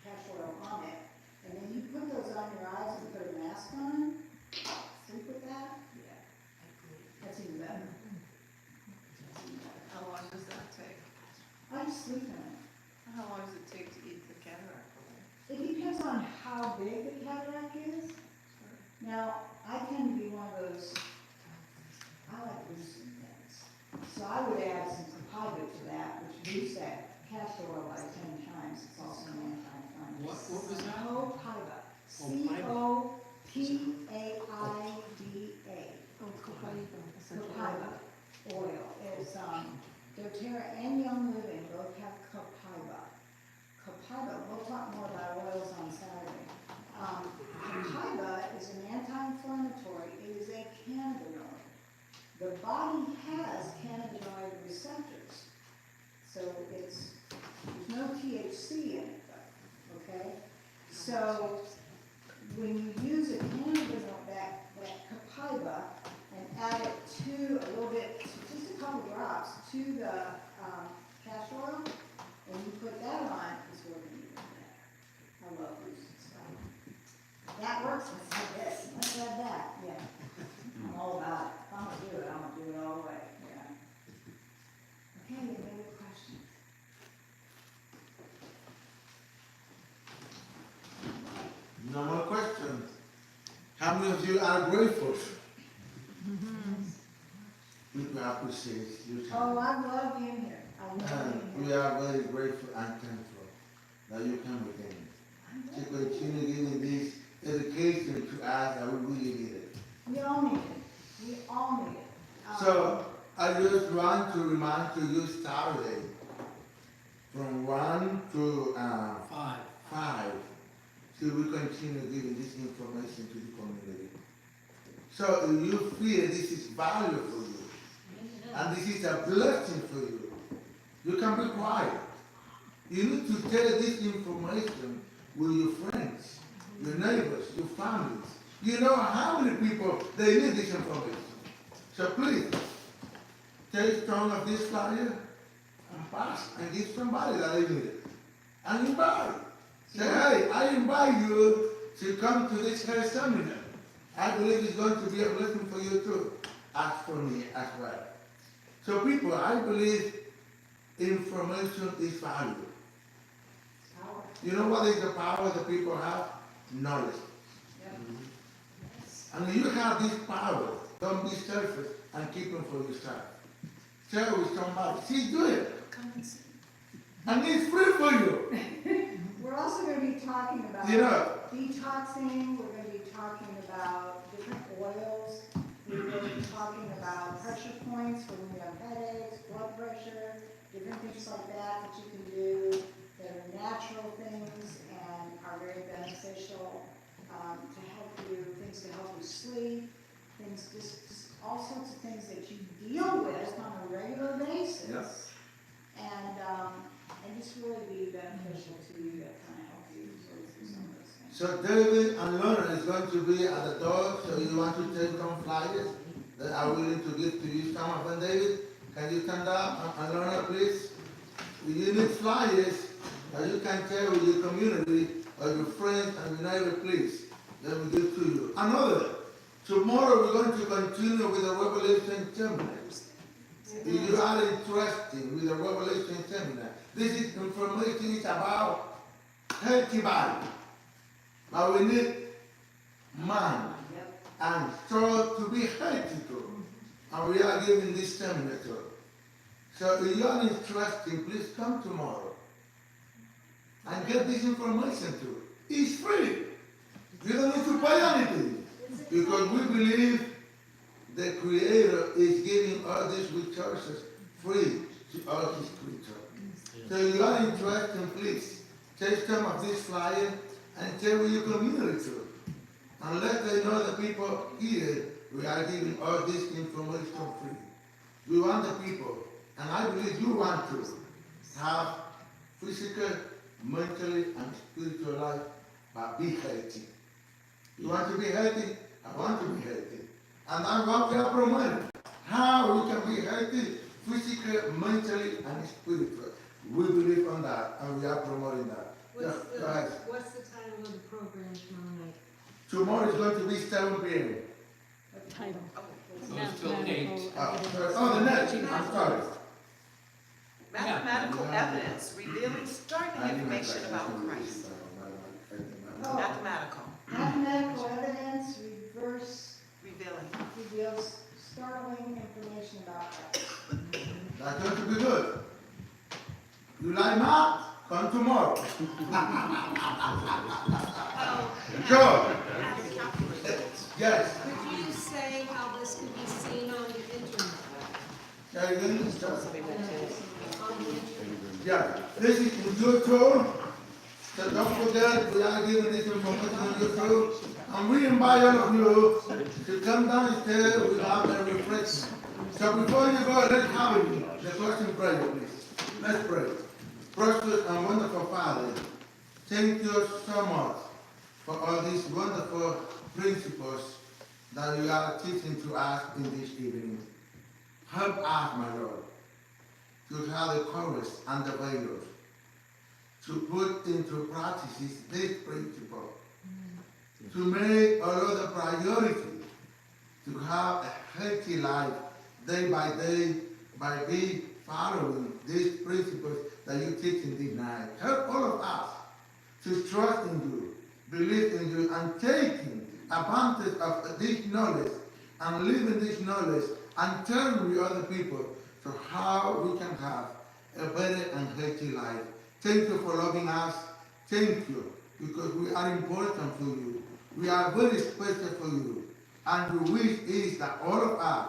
castor oil on it. And then you put those on your eyes and put a mask on, sleep with that, yeah, that's even better. That's even better. How long does that take? I just sleep in it. How long does it take to eat the cataract away? It depends on how big the cataract is. Now, I tend to be one of those, I like boosting things. So I would add some composite to that, which boosts that castor oil by 10 times, it's also an anti-inflammatory. What was that? Copaida. C-O-P-A-I-D-A. Oh, copaiba. Copaida oil is, doTERRA and Young Living both have copaida. Copaida, we'll talk more about oils on Saturday. Copaida is an anti-inflammatory, it is a cannabinoid. The body has cannabinoid receptors. So there's no THC in it though, okay? So when you use a cannabinoid, that copaida, and add it to a little bit, just a couple drops, to the castor oil, and you put that on, it's working even better. I love boosting stuff. That works, let's have this, let's have that, yeah. I'm all about it. If I'm gonna do it, I'm gonna do it all the way, yeah. Okay, any other questions? No more questions. How many of you are grateful? People appreciate you. Oh, I love being here. I love And being we here. are very grateful and thankful that you come again to continue giving this education to us that we really need it. We all need it. We all need it. So I just want to remind you Saturday from 1 to 5. So we continue giving this information to the community. So if you feel this is valuable for you, and this is a blessing for you, you can be quiet. You need to share this information with your friends, your neighbors, your families. You know how many people, they need this information. So please, take some of this flyer and pass and give somebody that they need it. And invite. Say, hey, I invite you to come to this health seminar. I believe it's going to be a blessing for you too. Ask for me as well. So people, I believe information is valuable. You know what is the power that people have? Knowledge. And if you have this power, don't be selfish and keep them for yourself. Share with somebody. See, do it. Come and see. And it's free for you. We're also going to be talking about You know. detoxing. We're going to be talking about different oils. We're going to be talking about pressure points for when you have headaches, blood pressure, different things like that that you can do that are natural things and are very beneficial to help you, things to help you sleep, things, just all sorts of things that you deal with on a regular basis. Yeah. And just really be beneficial to you, that kind of help you sort through some of those things. So David and Lorna is going to be at the door, so you want to take some flyers that I'm willing to give to you. Some of them, David, can you stand up? And Lorna, please. You need flyers that you can share with your community or your friends and your neighbor, please. Let me give to you. Another, tomorrow we're going to continue with the Revelation seminar. If you are interested with the Revelation seminar, this is information is about healthy body. But we need man and so to be healthy too. And we are giving this seminar too. So if you are interested, please come tomorrow and get this information too. It's free. You don't need to pay anything because we believe the Creator is giving all these resources free to all His creatures. So if you are interested, please take some of this flyer and share with your community too. And let them know the people here we are giving all this information free. We want the people, and I believe you want to, have physical, mentally, and spiritual life, but be healthy. You want to be healthy? I want to be healthy. And that's what we are promoting. How we can be healthy, physically, mentally, and spiritually. We believe on that, and we are promoting that. What's Go ahead. the title of the program tomorrow night? Tomorrow is going to be 7 p.m. Title. So it's till 8. Oh, the next, I'm sorry. Mathematical evidence revealing startling information about Christ. Oh, Mathematical, mathematical evidence revealing. reveals startling information about Christ. That's going to be good. You like math? Come tomorrow. Sure. Yes. Could you say how this could be seen on the internet? Are you going to start? On the internet? Yeah. This is YouTube. So don't forget, we are giving this information on YouTube. And we invite all of you to come downstairs. We have a refreshment. So before you go, let's have the closing prayer, please. Let's pray. Precious and wonderful Father, thank you so much for all these wonderful principles that you are teaching to us in this evening. Help us, my Lord, to have the courage and the valor to put into practice this principle, to make all of the priority, to have a healthy life day by day by being following these principles that you teach in this night. Help all of us to trust in you, believe in you, and taking advantage of this knowledge and living this knowledge and telling with other people to how we can have a better and healthy life. Thank you for loving us. Thank you, because we are important for you. We are very special for you. And the wish is that all of us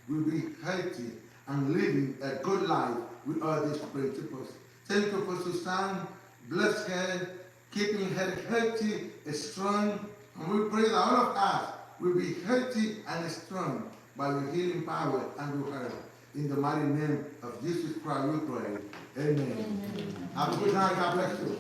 will be healthy and living a good life with all these principles. Thank you for Suzanne. Bless her, keeping her healthy and strong. And we pray that all of us will be healthy and strong by your healing power and your help. In the mighty name of Jesus Christ we pray. Amen. Have a good night. God bless you.